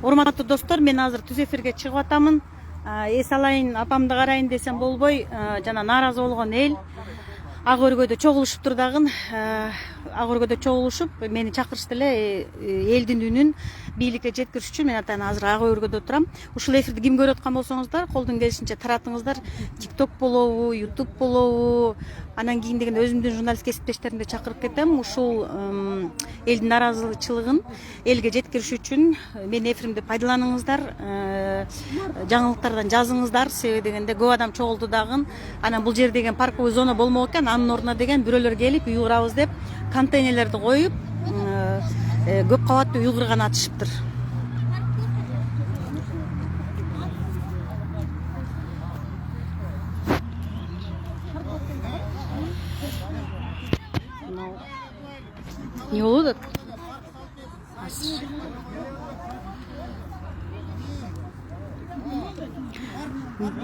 Урматтуу достор, мен азыр түз эфирге чыгып атамын. Эс алайын, апамды карайын десем болбой, жана нааразы болгон эл ак өргөдө чогулушуптур дагы. Ак өргөдө чогулушуп, мени чакырышты эле элдин үнүн бийликке жеткириш үчүн. Мен атайын азыр ак өргөдө турам. Ушул эфирди ким көрүп аткан болсоңуздар, колдон келишинче таратыңыздар. TikTok болобу, YouTube болобу, анан кийин деген өзүмдүн журналист кесиптештеримди чакырып кетем. Ушул элдин нааразычылыгын элге жеткириш үчүн менин эфиримди пайдаланыңыздар, жаңылыктардан жазыңыздар. Себеби дегенде көп адам чогулду дагы. Анан бул жер деген парковый зона болмок экен, анын ордуна деген бирөөлөр келип уйгурабыз деп контейнерлерди коюп, көп кабаттуу уйгурган атышыптыр. Не болуп атат?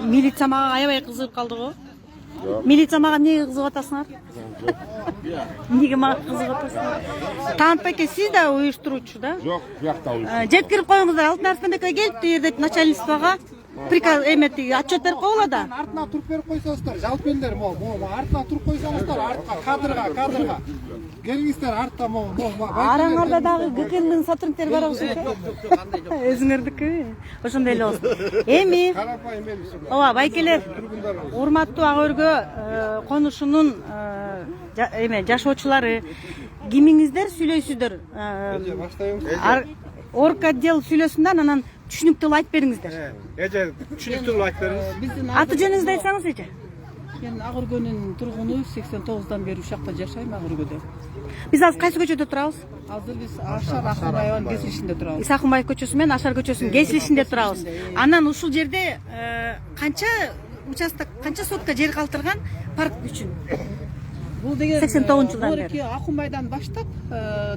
Милиция мага аябай кызыгып калды го. Милиция мага эмнеге кызыгып атасыңар? Эмнеге мага кызыгып атасыңар? Таанытбек эке, сиз да уюштуруучу да? Жок, бuyakta уюштуруучу. Жеткирип коюңуздар, Алтын Арыстанбек эке келиптир деп начальствого приказ эметти, отчет берип койгула да. Артына туруп берип койсоңуздар, жалп элдер, артына туруп койсоңуздар, артка кадрга. Келиңиздер артта Араңарда дагы ГКНдин сотрудниктери бар болсо экен. Өзүңөрдүкү. Ошондой эле болсун. Эми карапайым эл. ооба, байкелер, урматтуу ак өргө конушунун жашоочулары, кимиңиздер сүйлөйсүздөр? Орг отдел сүйлөсүн да, анан түшүнүктүү айтып бериңиздер. Эже, түшүнүктүү айтып бериңиз. Аты жөнүңүздү айтсаңыз эже. Мен ак өргөнүн тургуну 89-дан бери ушул жакта жашайм, ак өргөдө. Биз азыр кайсы көчөдө турабыз? Азыр биз Ашар Акынбаеванын кесилишинде турабыз. Иса Акынбаев көчөсү менен Ашар көчөсүнүн кесилишинде турабыз. Анан ушул жерде канча участок, канча сотка жер калтырган парк үчүн? Бул деген 89-жылдан бери. Акынбайдан баштап,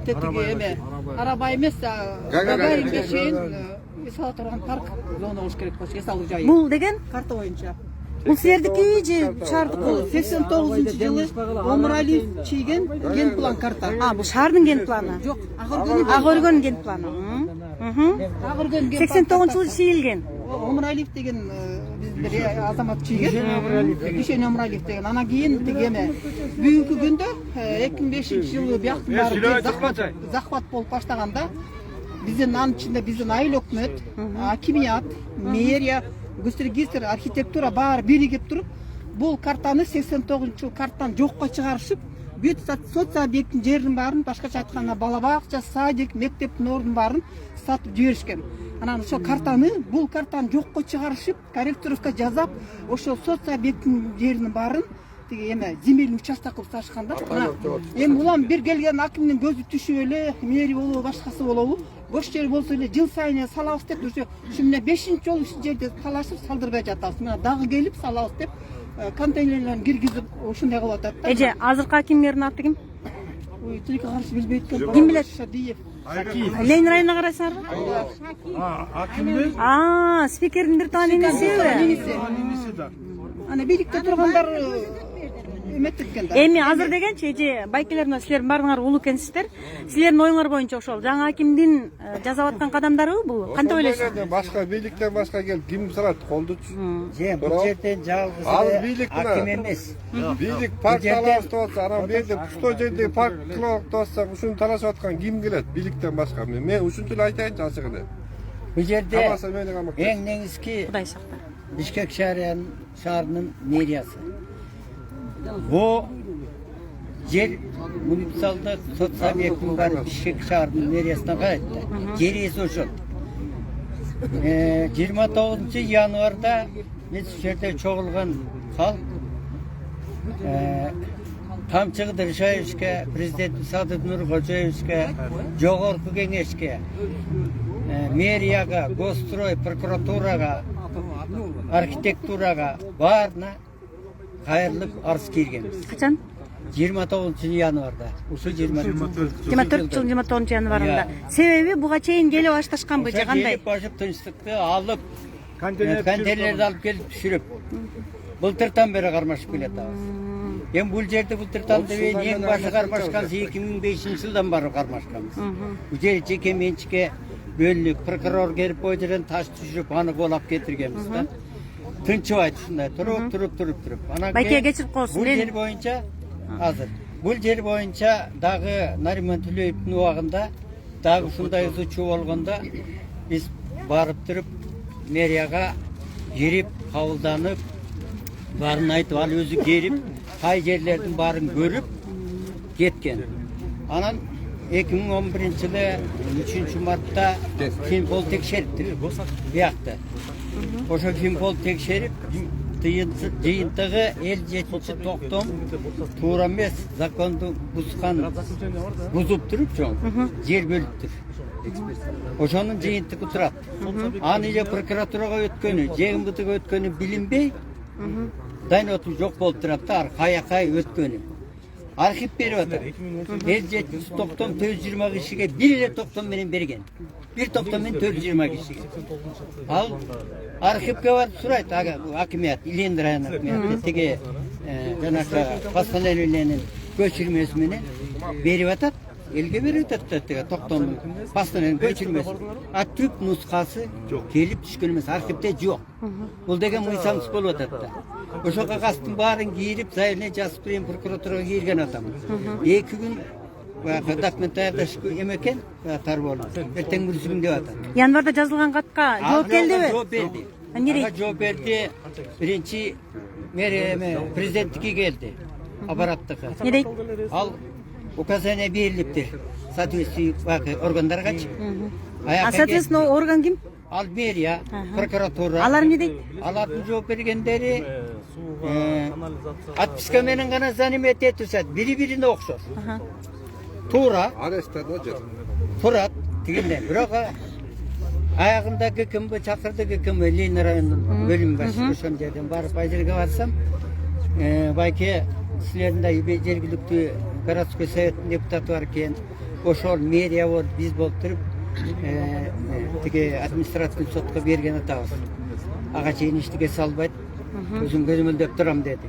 тетиги эме, Арабай эмес, Гагаринге чейин эсала турган парк зона болуш керек болчу, эсалуу жайы. Бул деген Карта боюнча. бул силердики же шаардыкы? 89-жылы Омуралиев чийген ген план карта. Бул шаардын ген планы. Жок, Ак өргөнүн ген планы. ак өргөнүн ген 89-жылы чийилген. Омуралиев деген биздер азамат чийген. Дүйшөн Омуралиев деген. Анан кийин тигеме бүгүнкү күндө 2005-жылы бияктын баары захват болуп баштаганда биздин анын ичинде биздин айыл өкмөт, акимият, мэрия, госрегистр, архитектура баары биригип туруп, бул картаны 89-жылы карттан жокко чыгарышып, бүт соц объекттин жерин баарын, башкача айтканда бала бакча, садик, мектептин ордун баарын сатып жиберишкен. Анан ошо картаны, бул картаны жокко чыгарышып, корректировка жасап, ошо соц объекттин жеринин баарын эме земельный участок кылып сатышканда. Эми улам бир келген акимдин көзү түшүп эле, мэрия болобу, башкасы болобу, бош жер болсо эле жыл сайын салабыз деп, ошо мына 5-чи жолу ушул жерде талашып салдырбай жатабыз. Мына дагы келип салабыз деп контейнерлерин киргизип ошондой кылып атат да. Эже, азыркы акимдердин аты ким? Ой, тилекке каршы билбейт экен. Ким билет? Шадиев. Ленин районуна карайсыңарбы? Акимдин Спикердин бир тууган инисиби? Ана бийликте тургандар эметкен да. Эми азыр дегенчи, эже, байкелер мына силердин баарыңар улуу экенсиздер. Силердин оюңар боюнча ошол жаңы акимдин жасап аткан кадамдарыбы бул? Кантип ойлойсуңар? Башка бийликтен башка келип ким сурайт, колдучу. Бул жерден жалгыз Ал бийлик аким эмес. Бийлик парк талашып болсо, анан бу жерде пустой жерде парк кылып атсак, ушуну талашып аткан ким келет бийликтен башка? Мен ушунчу эле айтайынчы ачык эле. Бул жерде Камаса мени камак. эң негизги Кудай сакта. Бишкек шаарынын мэриясы. Бу жер муниципалдык соц объектин баары Бишкек шаарынын мэриясына карайт да. Жер ээси ошол. 29-январда биз ушул жерде чогулган халк Камчы Кыдыршаевичке, президент Садыр Нуркожоевичке, жогорку кеңешке, мэрияга, госстрой, прокуратурага, архитектурага баарына кайрылып арыз киргенбиз. Качан? 29-январда. Ушу 24 жыл 29 январында. Себеби буга чейин келип башташканбы же кандай? Келип башып тынчтыкты алып, контейнерлерди алып келип түшүрүп. Былтыртан бери кармашып келатабыз. Эми бул жерде былтыртан деп эң башы кармашканбыз 2005-жылдан бары кармашканбыз. Бул жер жеке менчикке бөлініп прокурор келіп ой жерден таш түшіріп аны қолап кетіргенбіз да. Тынчыбайды ушундай туруп. Анан Байке кечирип коесуң. Бул жер боюнча азыр. Бул жер боюнча дагы Нариман Төлөевдин убагында дагы ушундай ызычуу болгондо биз барып туруп мэрияга кирип кабылданып барын айтып ал өзү келип кай жерлердин баарын көрүп кеткен. Анан 2011-жылы 3 мартта Финпол текшериптир биякта. Ошо Финпол текшерип жыйынтыгы 57-чи токтом туура эмес, законду бузуп туруп чоң жер бөлүптүр. Ошонун жыйынтыгы турат. Аны же прокуратурага өткөнү, же МВДга өткөнү билинбей, дайноту жок болуп турат да, кая өткөнү. Архив берип атат. 57 токтом 420 кишиге бир эле токтом менен берген. Бир токтом менен 420 кишиге. Ал архивге барып сурайт, акимият, Илендир район акимияты тиги жанакы постановлениянын көчүрмөсү менен берип атат. Элге берип атат тиги токтомдун постановлениянын көчүрмөсү. А түп нускасы келип түшкөн эмес, архивде жок. Бул деген мыйсамсыз болуп атат да. Ошо кагазтын баарын кийирип, заявление жазып берген прокуратурага кирген атам. 2 күн документ даярдаш эмекен, тарбол. Эртең бүрсүң деп атат. Январда жазылган катка жооп келдиби? Жооп берди. Эмне? Жооп берди. Биринчи мэрия президенттикке келди. Аппараттыкы. Не дейт? Ал указание берилиптир. Соответствующий органдаргачы. Соответственно, орган ким? Ал мэрия, прокуратура. Алар эмне дейт? Алардын жооп бергендери отписка менен гана занимать этишет. Бири-бирине окшош. Туура. Арестада жатат. Турат дегенде. Бирок аягында ГКМ чакырды, ГКМ Ленин районунун бөлүм башы ошол жерден барып айжерге барсам, байке силердин жергиликтүү городской советтин депутаты бар экен. Ошол мэрия болуп биз болуп туруп тиги административный сотко берген атабыз. Ага чейин эчтеке салбайт. Өзүм көзөмөлдөп турам деди.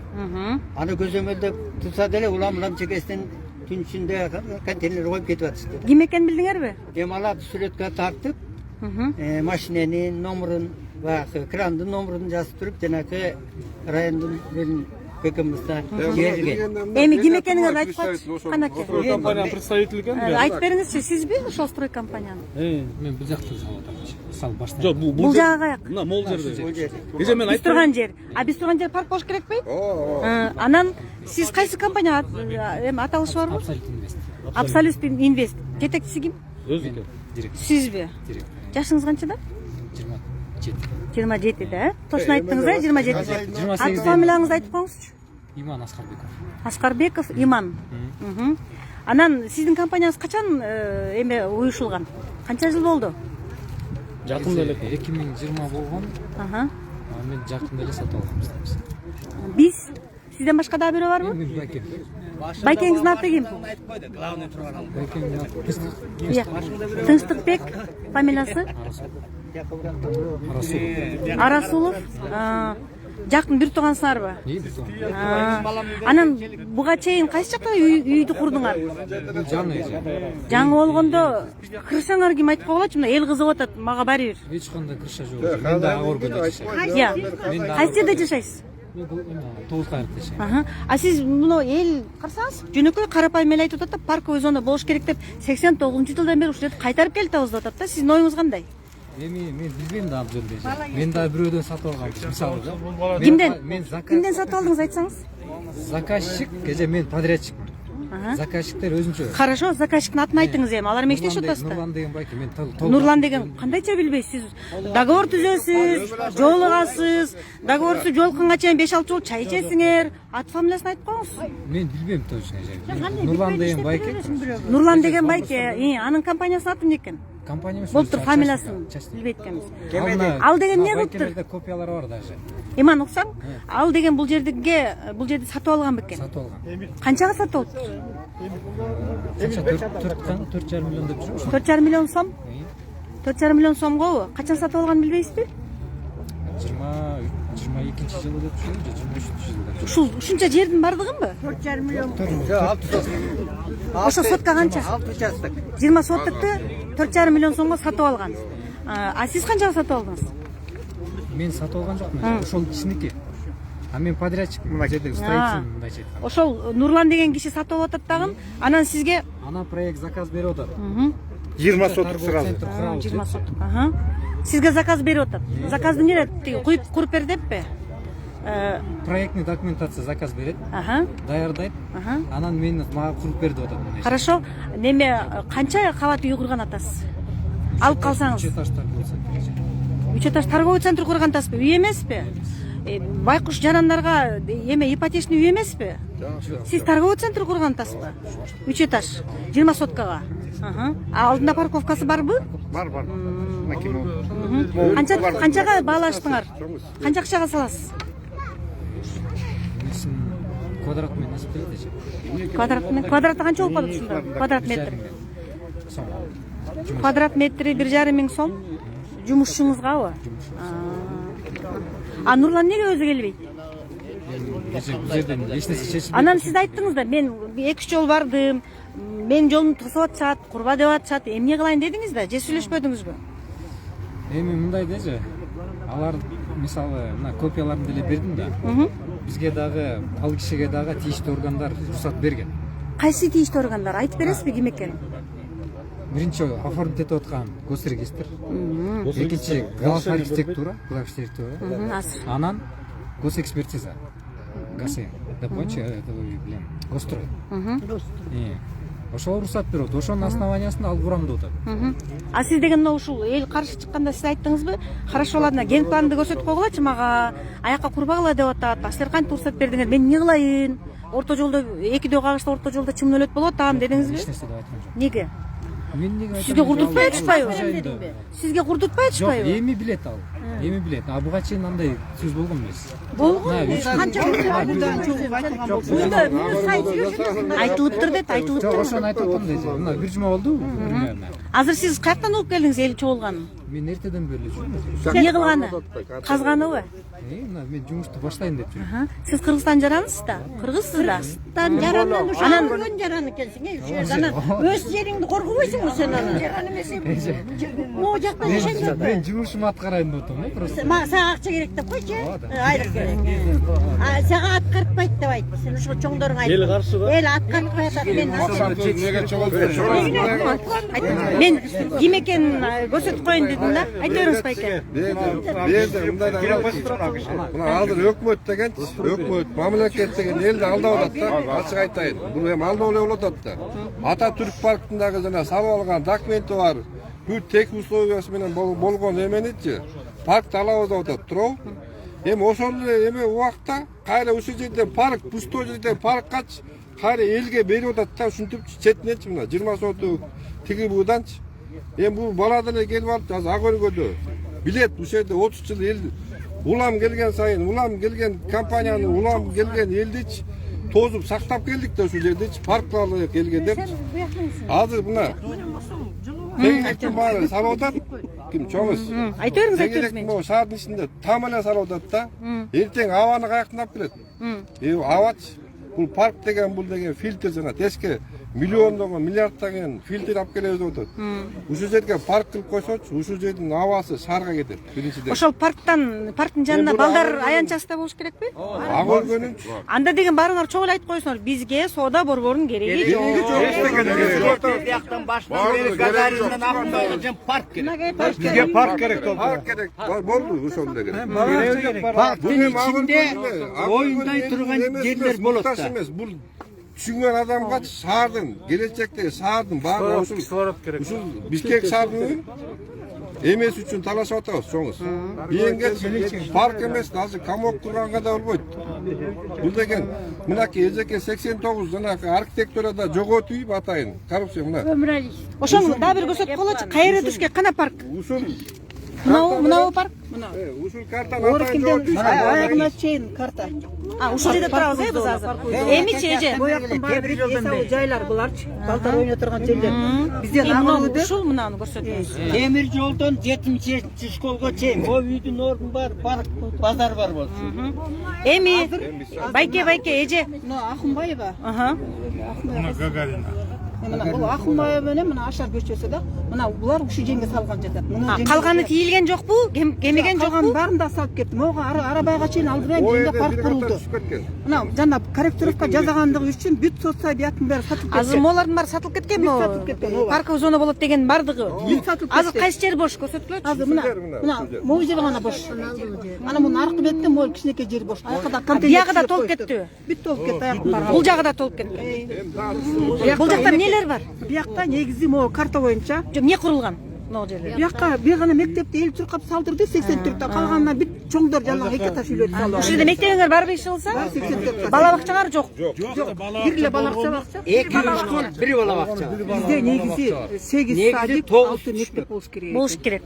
Аны көзөмөлдөп турса деле улам чекесинен түн ичинде контейнер коюп кетип атышты. Ким экенин билдиңерби? Эми аларды сүрөткө тартып, машиненин номерун, крандын номерун жазып туруп, жанакы райондун ГКМда берилген. Эми ким экениңерди айтып коечу. Канаке. Компания представитель экен. Айтып бериңизчи, сизби ошол строй компаниянын? Мен бул жакта салып атам. Сал баштан. Жок, Бул жагы каяк? Мына могул жерде. Эже мен Биз айтып турган жер. А биз турган жер парк болуш керекпи? Анан сиз кайсы компания эми аталышы барбы? Абсолют инвест. Абсолют инвест. Жетекчиси ким? Өзү директор. Сизби? Жашыңыз канчада? 27. 27 да? Точно айттыңыз да, 27. Аты фамилияңызды айтып коюңузчу. Иман Аскарбеков. Аскарбеков Иман. Анан сиздин компанияңыз качан эме уюшулган? Канча жыл болду? Жакында эле 2020 болгон. Мен жакында эле сатып алганбыз. Биз сизден башка дагы бирөө барбы? Мен Байкем. Байкеңиздин аты ким? Байкем. Тынчтыкбек фамилиясы? Арасулов. Жакын бир туугансыңарбы? Анан буга чейин кайсы жакта үйдү курдуңар? Жаңы болгондо кырсаңар ким айтып койгулачы, мына эл кызыгып атат, мага баары бир. Эч кандай кырша жок. Мен да Агоргөдө жашайм. Кайсы жерде жашайсыз? Мен Тоғыз кайрыкта жашайм. А сиз муну эл карасаңыз, жөнөкөй карапайым эл айтып атат да, парковый зона болуш керек деп 89-жылдан бери ушул жерди кайтарып келатабыз деп атат да. Сиздин оюңуз кандай? Эми мен билбейм да ал жөнүндө. Мен да бирөөдөн сатып алганбыз, мисалы да. Кимден? Мен Кимден сатып алдыңыз айтсаңыз? заказчик, же мен подрядчик. Заказчиктер өзүнчө. Хорошо, заказчиктин атын айтыңыз эми. Алар эмне иштешип атасыздар? Нурлан деген байке, мен Нурлан деген кандайча билбейсиз? Договор түзөсүз, жолугасыз, договорсуз жолукканга чейин 5-6 жол чай ичесиңер. Ат фамилиясын айтып коюңуз. Мен билбейм точно. Нурлан деген байке. Нурлан деген байке, анын компаниясынын аты эмне экен? Компания Болуптур, фамилиясын билбейт экенбиз. Ал деген эмне кылыптыр? Байкелерде копиялары бар даже. Иман уксаң, ал деген бул жерди сатып алган бекен. Сатып алган. Канчага сатып алыптыр? Канча 4,5 миллион деп жүрмүш. 4,5 миллион сом? 4,5 миллион сомго качан сатып алганын билбейсизби? 22-жылы деп жүрмүш, 23-жылда. Ушунча жердин бардыгынбы? 4,5 миллион. Ошо сотка канча? 6 участок. 20 соттукты 4,5 миллион сомго сатып алган. А сиз канчага сатып алдыңыз? Мен сатып алган жокмун. Ошол кишиники. А мен подрядчик мына жерде строитель мындайча айтканда. Ошол Нурлан деген киши сатып атат дагы, анан сизге Ана проект заказ берип атат. 20 соттук сразу. 20 соттук. Сизге заказ берип атат. Заказды эмне куруп бер деппи? Проектный документация заказ берет. Даярдайт. Анан мени мага куруп бер деп атат. Хорошо. Неме канча кабат үй курган атасыз? Алып калсаңыз. 3 этаж торговый центр. 3 этаж торговый центр курган атасызбы? Үй эмеспи? Байкуш жанандарга эме ипотечный үй эмеспи? Сиз торговый центр курган атасызбы? 3 этаж, 20 соткага. Алдында парковкасы барбы? Бар. Канчага баалаштыңар? Канча акчага саласыз? Квадрат метр эсептелет. Квадраты канча болуп калат ушунда? Квадрат метр. Квадрат метри 1,5 миң сом. Жумушчуңузгабы? А Нурлан неге өзү келбейт? Бул жерден эч нерсе чечилбейт. Анан сиз айттыңыз да, мен 2 жол бардым. Мен жолумду тосуп атышат, курба деп атышат. Эмне кылайын дедиңиз да, же сүйлөшпөдүңүзбү? Эми мындай дежи. Алар мисалы мына копияларын деле бердим да. Бизге дагы ал кишиге дагы тийиштүү органдар уруксат берген. Кайсы тийиштүү органдар? Айтып бересизби ким экенин? Биринчи оформить этип аткан госрегистр. Экинчи глав архитектура. Анан госэкспертиза. ГАСЭ. Да понимаете, это вы, блин, госстрой. Ошол уруксат берет. Ошонун основаниясында ал курам деп атат. А сиз деген ушул эл каршы чыкканда сиз айттыңызбы? Хорошо, ладно, ген планды көрсөтүп койгулачы мага. Аяка курбагыла деп атат. Силер кантип уруксат бердиңер? Мен эмне кылайын? Орто жолдо 2 кагышта орто жолдо чымын өлөт болуп атам дедиңизби? Эч нерсе деп айткан жок. Неге? Мен неге айтам? Сизге курдутпай атышпайбы? Сизге курдутпай атышпайбы? Эми билет ал. Эми билет. А буга чейин андай сөз болгон эмес. Болгон. Айтылыптыр деп, айтылыптыр. Ошону айтып атам дейт. Мына бир жума болду примерно. Азыр сиз каяктан угуп келдиңиз эл чогулганын? Мен эртеден бери жүрмүн. Эмне кылганы? Казганыбы? Мына мен жумушту баштайын деп жүрмүн. Сиз Кыргызстан жаранысыз да? Кыргызсыз да? Жарандан ушан көргөн жаран экенсиң, анан өз жериңди коргобойсуңбу сен анан? Жаран эмес. Могу жакта жашайын. Мен жумушумду аткарайын деп атам, просто. Сага акча керек деп койчу. Айлык керек. Сага аткартпайт деп айт. Сен ошо чоңдоруң айт. Эл каршыбы? Эл аткартпай атат. Мен ким экенин көрсөтүп коеюн дедим да. Айта бериңиз байке. Мына азыр өкмөт деген, өкмөт, мамлекет деген элди алдап атат да. Ачык айтайын. Бул эми алдоо эле болуп атат да. Ататүрк паркындагы жана салып алган документи бар. Бул тек условиясы менен болгон эменичи паркты алабыз деп атат, туурабы? Эми ошол эле эме убакта кайра ушул жерде парк, пустой жерде парккачы кайра элге берип атат да, ушинтипчи четинечи мына 20 сотук тиги буданчы. Эми бул бала деле келип алып азыр ак өргөдө билет ушул жерде 30 жыл эл улам келген сайын, улам келген компанияны, улам келген элдичи тозуп сактап келдик да ушул жердечи паркларга келген деп. Азыр мына тегиликтин баары салып атат. Ким чоңуз? Айта бериңиз, айта Тегилик бериңиз. могу шаардын ичинде там эле салып атат да. Эртең абаны каяктан алып келет? Абачы бул парк деген бул деген фильтр жана теске миллиондогон, миллиарддаган фильтр алып келебиз деп атат. Ушул жерге парк кылып койсочу, ушул жердин абасы шаарга кетет. Биринчиден. Ошол парктын жанында балдар аянтчасында болуш керекпи? Ак өргөнүн Анда деген баарыңар чогуу эле айтып коесуңар, бизге соода борборунун кереги жок. Бияктан баштап бери Гагариндан акмайгы парк керек. Бизге парк керек болду. Парк керек. Болду ошол эле керек. Парктын ичинде оюндай турган жерлер болот да. Бул түшүнгөн адамга шаардын, келечектеги шаардын баары ушул Бишкек шаарынын эмес үчүн талашып атабыз, чоңуз. Бийинге парк эмес, азыр камок курганга да болбойт. Бул деген мынакей эжеке 89 жанагы архитектурада жогот үй атайын. Коррупция мына. Ошону дагы бир көрсөтүп коелучу. Кайра Бишкек кана парк? Ушул Мынау парк? ушул картаны атайын жогот үй. Аягына чейин карта. Ушул жерде турабыз биз азыр. Эмичи эже? Бояктын баары эсалы жайлар буларчы. Балдар ойнот турган жерлер. Бизден Ушул мынаны көрсөтүңүз. Темир жолдон 7-ci школго чейин о үйдүн ордун бар, парк, базар бар болчу. Эми байке эже. Мына Акынбаева. Аха. мына бул Акылбай менен мына Ашар көчөсү да. Мына булар ушул жерге салган жатат. Калганы тийилген жокпу? Кемеген жокпу? Барын да салып кетти. Мога арабага чейин алдырайын жерде парк курулду. Мына жана корректировка жасагандыгы үчүн бүт соцобъектин бери сатылып кетти. Азыр молардын баары сатылып кеткенби? Сатылып кеткен. Парковый зона болот деген бардыгы. Азыр кайсы жери бош көрсөткүлөчү? Азыр мына могу жери гана бош. Ана мунун аркы бетте могу кичинекей жери бош. Аякта контейнер. Биягы да толуп кеттиби? Бүт толуп кетти аяктын баары. Бул жагы да толуп кетти. Бул жакта эмнелер бар? Биякта негизи могу карта боюнча Эмне курулган? Могу жерде. биякка бир гана мектепти 50 туркап салдырды 84 калганына бүт чоңдор жалаң эки этаж үйлөрдү салды. Ушул жерде мектебиңер барбы иш кылса? Бала бакчаңар жок. Бир эле бала бакча. 2 школ, 1 бала бакча. Бизде негизи 8 садик, 6 мектеп болуш керек. Болуш керек.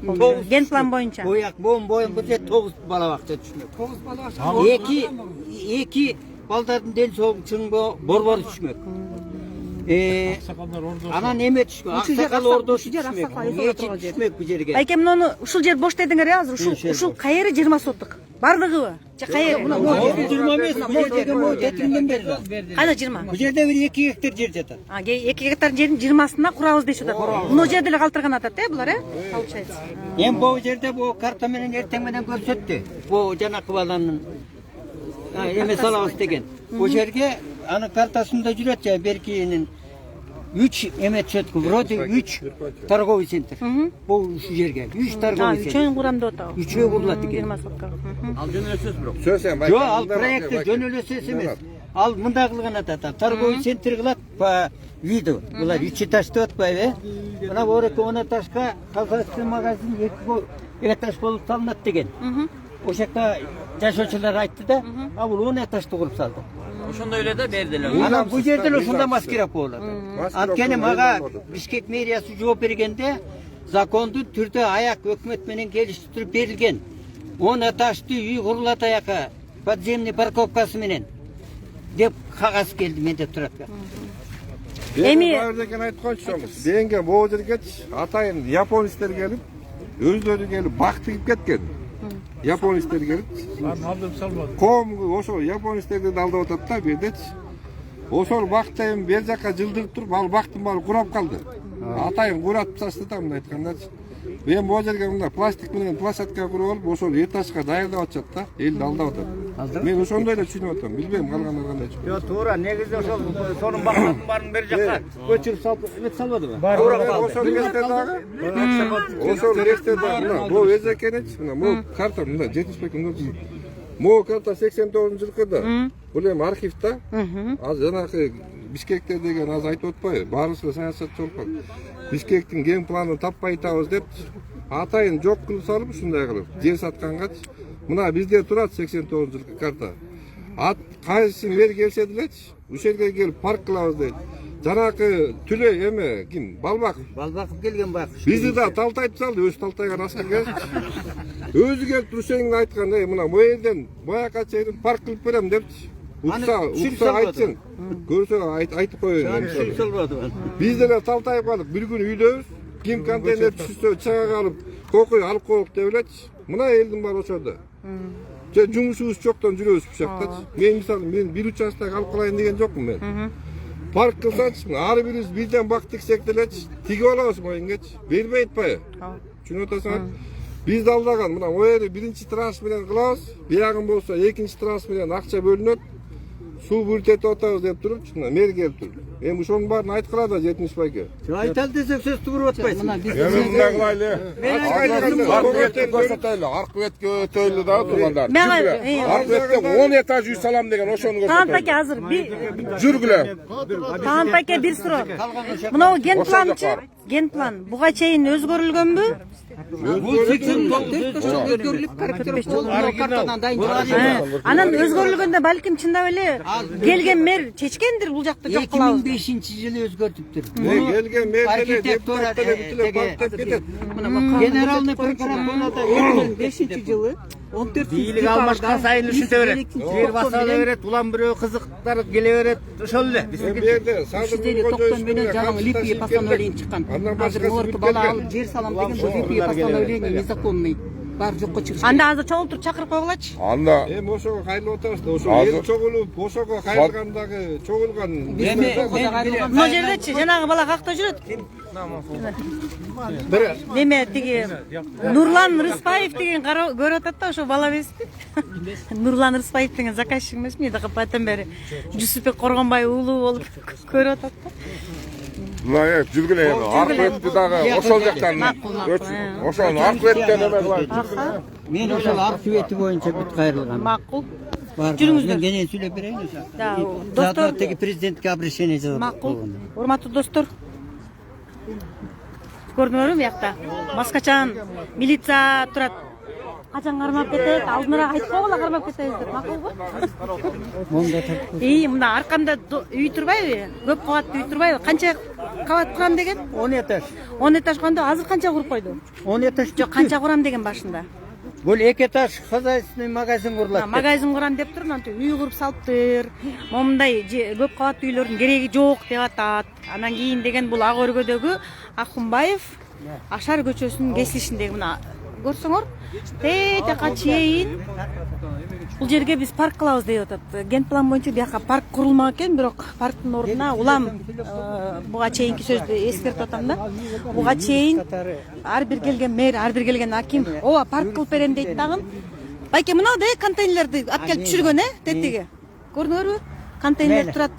Ген план боюнча. Бояк боюн бу жерде 9 бала бакча түшмөк. 9 бала бакча. 2 балдардын ден соолугу борбор түшмөк. Анан эме түшмөк. Аксакал ордосу түшмөк бу жерге. Айке муну ушул жер бош дедиңер азыр. Ушул кайери 20 сотук. Бардыгыбы? Же кайери? 20 эмес, бул жерге мо жетимден берди. Кайда 20? Бу жерде бир 2 гектар жер жатат. 2 гектар жердин 20-сына курабыз дешип атат. Муну жерде эле калтырган атат, булар, получается. Эми бул жерде бу карта менен эртең менен көрсөттү. Бу жанакы баланын эме салабыз деген. Бу жерге анын картасында жүрөт же беркинин 3 эме түшөт, вроде 3 торговый центр. Бул ушул жерге 3 торговый центр. Үчөөнү курам деп атабы. Үчөө курулат экен. 20 сотка. Ал жөнөсөз бирок. Сөзсем Жок, ал проекти жөнөлөсөз эмес. Ал мындай кылган атат. Торговый центр кылат по виду. Булар 3 этаж деп атпайбы? Мына бореке 10 этажга колхозный магазин 2 этаж болуп салынат деген. Ошол жакта жашоочулар айтты да, а бул 10 этажды куруп салды. Ошондой эле да бердилер. Анан бу жерде ошондо маскирап болот. Анткени мага Бишкек мэриясы жооп бергенде закондуу түрдө аяк өкмөт менен келиштирип берилген. 10 этажды үй курулат аяка подземный парковкасы менен деп кагаз келди менде турат. Эми баардыгын айтып койчумуз. Дегенге могу жерге атайын японецтер келип, өзлөрү келип бак тигип кеткен. Японецтер келип, коом ошол японецтерди алдап атат да бердечи. Ошол бакта эми бер жака жылдырып туруп, ал бактын баары курап калды. Атайын куратып ташты да мындай айткандачы. Эми могу жерге мындай пластик менен площадка куруп алып, ошол этажга даярдап атышат да, элди алдап атат. Мен ошондой эле түшүнүп атам, билбейм калгандар кандай түшүнөт. Жок, туура, негизи ошол сонун бактын баарын бер жакка көчүрүп салып салбадыбы? Туура калды. Ошол кезде дагы, ошол кезде дагы мына бул эзекенеч, мына бул карта мына 75 күндө. Могу карта 89-жылкы да. Бул эми архивда. Азыр жанакы Бишкекте деген азыр айтып атпайбы? Баарыбызга саясатчы болуп калды. Бишкектин ген планын таппай атабыз деп атайын жок кылып салып ушундай кылып жер саткангачы. Мына бизде турат 89-жылкы карта. Кайсы мэр келсе делечи, ушул жерге келип парк кылабыз дейт. Жанакы Түлөй эме ким? Балбаков. Балбаков келген бак. Бизди да талтайтып салды, өзү талтайган аскерге. Өзү келип Русеңге айткан, мына бу жерден бояка чейин парк кылып берем депчи. Укса айтсын. Көрсө айтып коеюн. Биз деле талтайып калып, бир күн үйдөбүз. Ким контейнер түшсө чыга калып, кокуй алып коелук деп элечи. Мына элдин баары ошодо. Же жумушубуз жоктон жүрөбүз бу жактачы. Мен мисалы мен бир участок алып калайын деген жокмун мен. Парк кылсачы, ар бирибиз бирден бак тиксек делечи, тигип алабыз моюнгечи. Бербей атпайбы? Түшүнүп атасыңар? Биз алдаган мына оерди биринчи транш менен кылабыз, биягын болсо экинчи транш менен акча бөлүнөт. Суу бүртетип атабыз деп турупчу, мэр келип туруп. Эми ошонун баарын айткыла да жетимиш байке. Айталы десек сөз туруп атпайсың. Эми мындай кылайлы. Аркы бетке өтөйлү да тургандар. Аркы бетте 10 этаж үй салам деген ошону көрсөтөлү. Таан паке азыр жүргүлө. Таан паке бир суроо. Мынау ген планчы? Ген план буга чейин өзгөрүлгөнбү? Бул 89 өзгөрүлүп картадан дайын. Анан өзгөрүлгөндө балким чындап эле келген мэр чечкендир бул жакты жок кылабыз. 2005-жылы өзгөртүптүр. Келген мэр Архитектура генеральный прокуратурада 2005-жылы 14 бийлик алмашкан сайын ушунта берет. Жер басала берет, улам бирөө кызыктар келе берет. Ошол эле. Сиздер токтон менен жаңы липи постановление чыккан. Азыр морку бала алып жер салам деген бул липи постановление незаконный. баары жокко чыгыш. Анда азыр чогултуруп чакырып койгулачы. Анда Эми ошого кайрылып атабыз да. Ошо Азыр- эл чогулуп, ошого кайрылгандагы чогулган Мына жердечи жанагы бала какта жүрөт? Неме тиги Нурлан Рыспаев деген көрүп атат да, ошо бала эмеспи? Нурлан Рыспаев деген заказчик эмесми? Капаттан бери Жусупбек Коргонбаев уулу болуп көрүп атат да. мына жүргүлө эми аркы өттү дагы ошол жактан ошонун аркы өттөн эме кылайын. Мен ошол аркы бети боюнча бүт кайрылгам. Макул. Мен Жүрүңүздөр. кенен сүйлөп берейин ошо. Да, Заодно достор, теги президентке обращение жазып макул. койгон. Урматтуу достор. Көрдүңөрбү биякта? Маскачан милиция турат. Качан кармап кетет? Алдыныраак айткойгула кармап кетебиз деп. Макулбу? Монда так. Мына аркамда үй турбайбы? Көп кабаттуу үй турбайбы? Канча кабат курам деген? 10 этаж. 10 этаж кондо азыр канча куруп койду? 10 этаж Жок, канча курам деген башында. Бул 2 этаж хозяйственный магазин курулат. Магазин курам деп туруп, антип үй куруп салыптыр. Момундай көп кабаттуу үйлөрдүн кереги жок деп атат. Анан кийин деген бул Ак өргөдөгү Акунбаев Ашар көчөсүнүн кесилишиндеги мына көрсөңөр, тетека чейин бул жерге биз парк кылабыз деп атат. Ген план боюнча бияка парк курулмак экен, бирок парктын ордуна улам буга чейинки сөздү эскертип атам да. Буга чейин ар бир келген мэр, ар бир келген аким, ооба парк кылып берем дейт дагы. Байке мынандай контейнерлерди алып келип түшүргөн, тетиги. Көрдүңөрбү? Контейнер турат.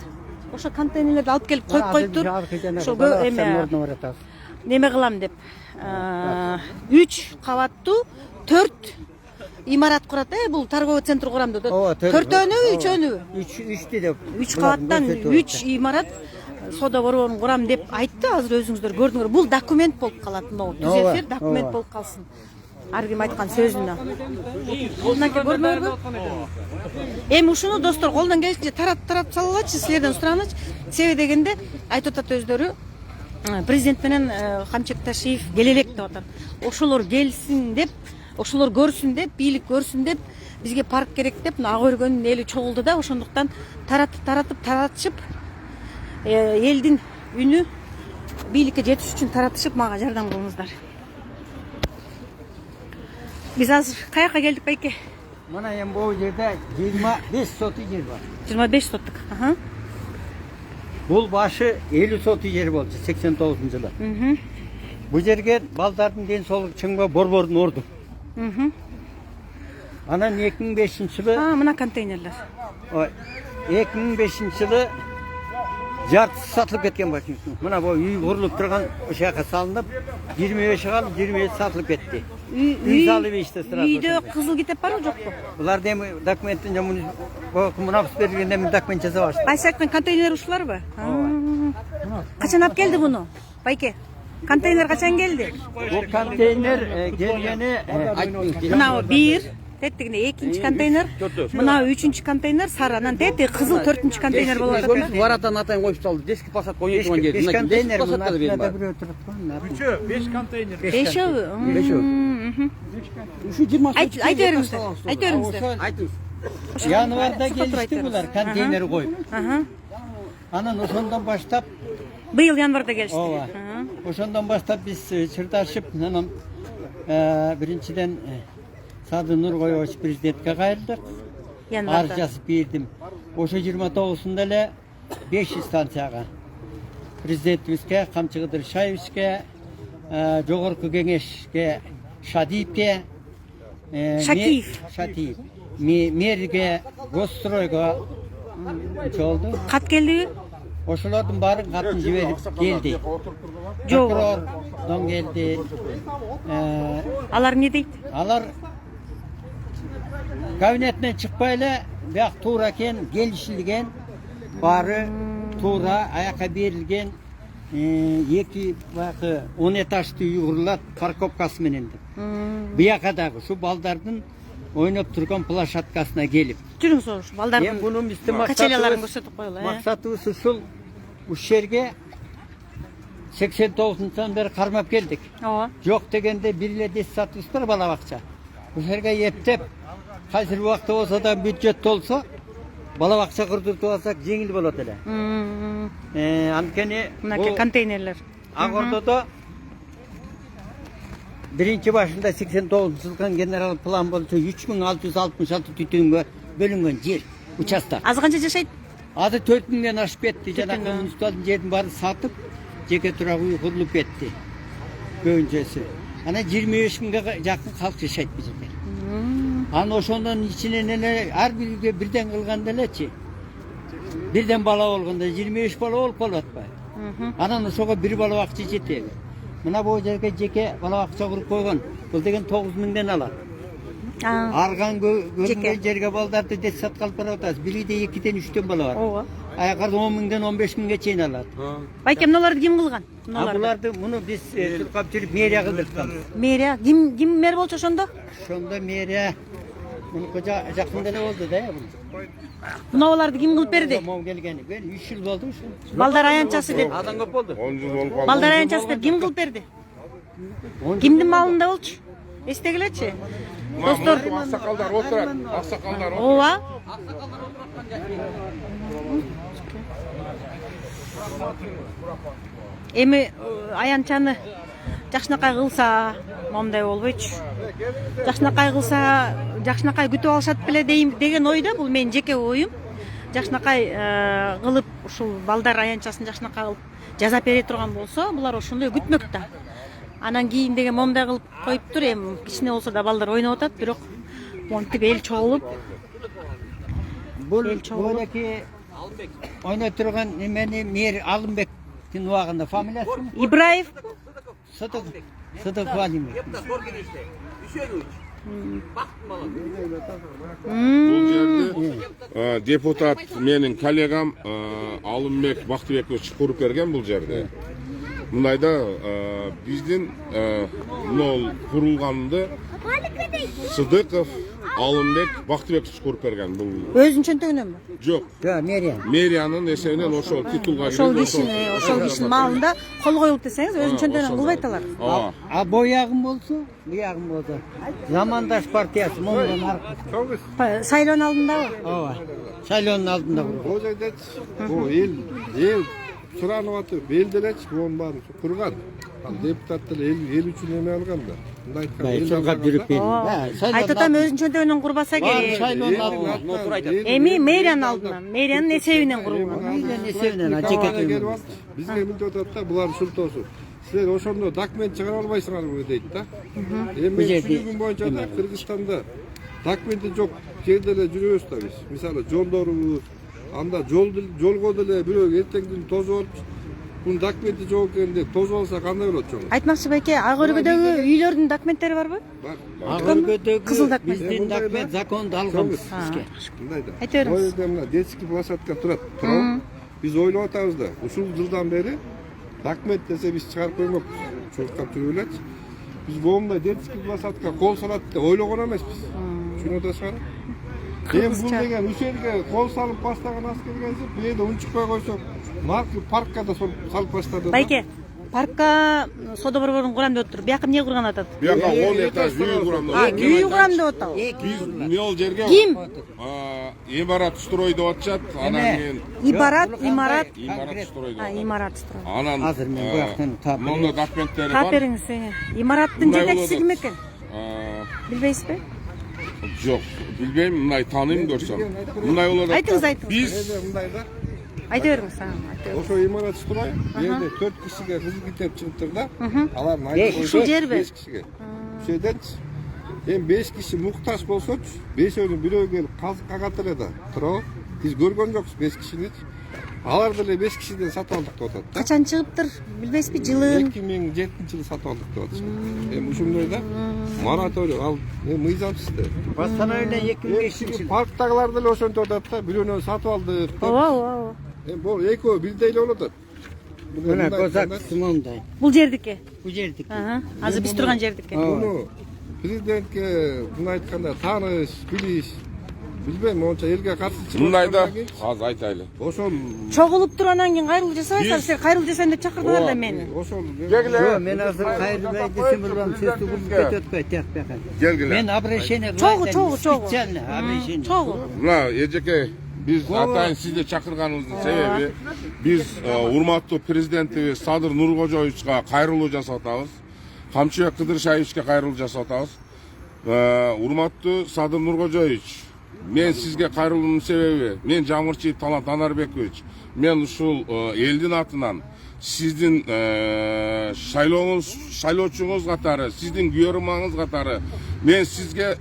Ошо контейнерлерди алып келип коюп коюптур. Ошо неме кылам деп. 3 кабаттуу 4 имарат курат, бул торговый центр курам деп. 4-өнүбү, 3-өнүбү? 3 деп. 3 кабаттан 3 имарат соода борборун курам деп айтты. Азыр өзүңүздөр көрдүңөр. Бул документ болуп калат, могу түз эфир документ болуп калсын. Ар ким айткан сөзүнө. Мынакей көрдүңөрбү? Эми ушуну достор колдон келишинче тарап салалачы, силерден сураначы. Себеби дегенде айтып атат өздөрү, президент менен Камчек Ташиев келелек деп атат. Ошолор келсин деп, ошолор көрсүн деп, бийлик көрсүн деп, бизге парк керек деп, Ак өргөнүн эли чогулду да, ошондуктан таратышып, элдин үнү бийликке жетиш үчүн таратышып мага жардам кылыңыздар. Биз азыр каяка келдик байке? Мына эми бул жерде 25 сотый жер бар. 25 соттук. Бул башы 50 сотый жер болчу 89-жылы. Бул жерге балдардын ден соолугу чыңба борбордун орду. Анан 2005-жылы Мына контейнерлер. 2005-жылы жартысы сатылып кеткен башын. Мына бу үй курулуп турган ошол жака салынып, 25 калып, 27 сатылып кетти. Үй салып иште турат. Үйдө кызыл китеп барбы жокпу? Булар эми документтин мунапыс берилгенде эми документ жасап алышты. Кайсы айткан контейнер ушуларбы? Качан алып келди муну? Байке, контейнер качан келди? Бул контейнер келгени Мына 1, тетигине 2-нчи контейнер, мына 3-нчи контейнер сары, анан тети кызыл 4-нчи контейнер болуп атат. Варатан атайын коюп салды. Дески посадка 17 жер. 5 контейнер мына бирөө туруп калган. 5 контейнер. Бешөбү? Ушу 20 Айта бериңиздер. айтыңыз. Январда келишти булар контейнер коюп. Анан ошондон баштап Быйыл январда келишти. ооба. Ошондон баштап биз чырдашып, анан биринчиден Сады Нуркоевич президентке кайрылдык. Арыз жазып бердим. Ошо 29-сунда эле 5 станцияга президентибизге, Камчы Кыдыршаевичке, жогорку кеңешке Шадиевке, Шатиев, мэрге, госстройго жолду. Кат келдиби? Ошолордун баарын катын жиберип келди. Прокурордон келди. Алар не дейт? Алар кабинетинен чыкпай эле, бияк туура экен, келишилген, баары туура аяка берилген, 2 баягы 10 этаждуу үй курулат парковкасы менен деп. Бияка дагы ушу балдардын ойноп турган площадкасына келип. Жүрүңүз ош, балдардын. Эми мунун биздин качеляларын көрсөтүп коелу. Максатыбыз ушул жерге 89-жылдан бери кармап келдик. Ооба. Жок дегенде бир эле дес сатыбыз бар бала бакча. Ушул жерге эптеп, кайсы убакта болсо да бюджет болсо, бала бакча курдуртуп алсак жеңил болот эле. Анткени мынакей контейнерлер. Ак Ордодо Birinci başında 89 yıldan general plan boyunca 3666 tütünge bölünген жер участок. Азы канча жашайт? Adı 4000'den aşıp etti. Janakı municipalın yerini bari satıp jeke turak uy kurulup etti. Öncesi. Ana 25 binge yakın halk yaşayt bizde. Ana oşondan içine neler her birge birden kılgan deleçi. Birden bala olganda 25 bala olup kalatpay. Ananın soğa bir bala vakti jetegi. Mına bu жерге jeke bala vakti kurup koygan. Bul degen 9000'den alar. Argan görüngen жерге baldardı des satkalıp barataz. Biri de 2'den 3'ten bala var. Ооба. Ayaklarda 10.000'den 15.000'ge çeyin alat. Байке, мыналарды ким кылган? Bulardı bunu biz Türkap Türk meriya kıldırtkan. Мэрия, ким мэр болчу ошондо? Şonda meriya bunu koca jakında ne oldu da ya bunu. Мынабаларды ким кылып берди? Tamam gelgeni. Ben 3 yıl oldu şu. Балдар аянтчасы деп. 10 жыл болуп калды. Балдар аянтчасы деп ким кылып берди? Кимдин малында болчу? Эстегилечи. Достор, Аксакалдар отурат. Аксакалдар отурат. ооба. Эми аянтчаны жакшынакай кылса момундай болбойчу. Жакшынакай кылса, жакшынакай күтүп алышат беле деген ойда, бул менин жеке оюм. Жакшынакай кылып ушул балдар аянтчасын жакшынакай кылып жаза бере турган болсо, булар ошондой күтмөк да. Анан кийин деген момундай кылып коюптур, эми кичине болсо да балдар ойноп атат, бирок монтип эл чогулуп Bu buradaki oyna turgan nemeni Mer Alınbek'in uağında familiyası mı? Ибраев. Sıdık Valimir. Бул жерде депутат менин коллегам Алымбек Бактыбекович куруп берген бул жерде. Мындайда биздин мынол курулганды Сыдыков Алымбек Бактыбекович куруп берген бул. Өзүн чөнтөгүнөнбү? Yok Жок. Meriya. Мэриянын эсебинен ошол титулга Ошол кишинин малында кол коюлуп десеңиz, өзүн чөнтөгүнөн кылбайт алар. A bu yağın bolsa, bu yağın bolsa. Zamandaş partiyası mondan arkası. Сайлоонун алдындабы? Ova. Şaylonun altında bu. Ол жерде о эл суранып атып, белделечи буну баарын курган. Ал депутат деле эл үчүн эме алган да. Мындай айтканда Çılgap yürüp benim. Айтып атам, өзүн чөнтөгүнөн курбаса керек. Şaylonun altında. Эми мэриянын алдынан, мэриянын эсебинен курулган. Ne sevinen acık etmiyor. Бизге мынтип атат да, булар шултосу. Силер ошондо документ чыгара албайсыңарбы дейт да. Эми түшүнүгүм боюнча да Кыргызстанда документи жок жерде эле жүрөбүз да биз. Мисалы жолдорубуз, анда жолго деле бирөө эртеңдин тозуп алып, бунун документи жок экен деп тозуп алса кандай болот чоң? Айтмакчы байке, ак өргөдөгү үйлөрдүн документтери барбы? Кызыл документ. Биздин документ законду алганбыз бизге. Мындай да. Айта бериңиз. Бул жерде мына детский площадка турат. Биз ойлоп атабыз да, ушул жылдан бери документ десе биз чыгарып коймокпуз. Чуркап жүрүп элечи. Биз момундай детский площадка кол салат деп ойлогон эмеспиз. Түшүнүп атасыңарбы? Эми бул деген ушул жерге кол салып баштаган аскер кезде бул жерде унчукпай койсок, паркка да салып баштады. Байке, паркка соода борборун курам деп отур. Бияка эмне курган атат? Бияка 10 этаж үй курам деп. Үй курам деп атабы? Биз мол жерге Ким? имарат строй деп атышат. Анан кийин Имарат строй деп. имарат строй. Анан Азыр мен bu жактан таап монда документтери Таап бар. бериңиз. Имараттын жетекчиси ким экен? Билбейсизби? Жок, билбейм, мындай тааныйм көрсөм. Мындай болот. Айтыңыз, айтыңыз. Биз мындай да. Айта бериңиз. Ошо имарат строй, бул жерде 4 кишиге кызыл китеп чыгыптыр да. Алардын Ушул жерби? 5 кишиге. Ошол жерден эми 5 киши муктаж болсочу, 5өөнүн бирөө келип казык кагат эле да. Туурабы? Биз көргөн жокпуз 5 кишини. Алар деле 5 кишиден сатып алдык деп атат да. Качан чыгыптыр? Билбейсизби? Жылын? 2007-жылы сатып алдык деп атышат. Эми ушундай да. Мораторий ал мыйзамсыз да. Постановление 2005 yıl. Парктагылар деле ошентип атат да. Бирөөнөн сатып алдык. Ооба. Эми бул экөө бирдей эле болот. Buna kozak monday. Бул жердики? Bu yerdik. Азыр биз турган жердики. Муну президентке мына айтканда тааныш, билиш, билбейм, монча элге каршы чыгып. мындайда азыр айтайлы. Ошол Чогулуп туруп анан кийин кайрылуу жасабайсыздар. Силер кайрылуу жасайын деп чакырдыңар да мени. ошол Yo, men hazır kayırmaya desem buram sesli bulup ketip tek bekar. Келгиле. Men обращение Чогуу, чогуу. Специально обращение. Чогуу. Мына эжеке биз атайын сизди чакырганыбыздын себеби биз урматтуу президентибиз Садыр Нуркожоевичке кайрылуу жасап атабыз. Камчыбек Кыдыршаевичке кайрылуу жасап атабыз. Урматтуу Садыр Нуркожоевич, мен сизге кайрылуумдун себеби, мен Жамырчиев Талант Анарбекович, мен ушул элдин атынан сиздин шайлоочуңуз катары, сиздин күйөрүмаңыз катары, мен сизге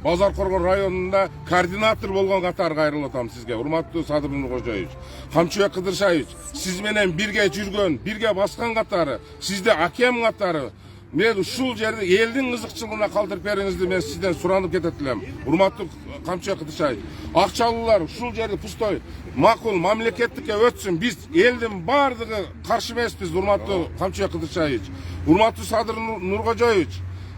Базар Коргон районунда координатор болгон катары кайрылып атам сизге. Урматтуу Садыр Нуркожоевич, Камчыбек Кыдыршаевич, сиз менен бирге жүргөн, бирге баскан катары, сизде акем катары, мен ушул жерде элдин кызыкчылыгына калтырып бериңизди мен сизден суранып кетет элем. Урматтуу Камчыбек Кыдыршаевич, акчалуулар ушул жерде пустой макул мамлекеттикке өтсүн. Биз элдин бардыгы каршы эмеспиз. Урматтуу Камчыбек Кыдыршаевич, урматтуу Садыр Нуркожоевич,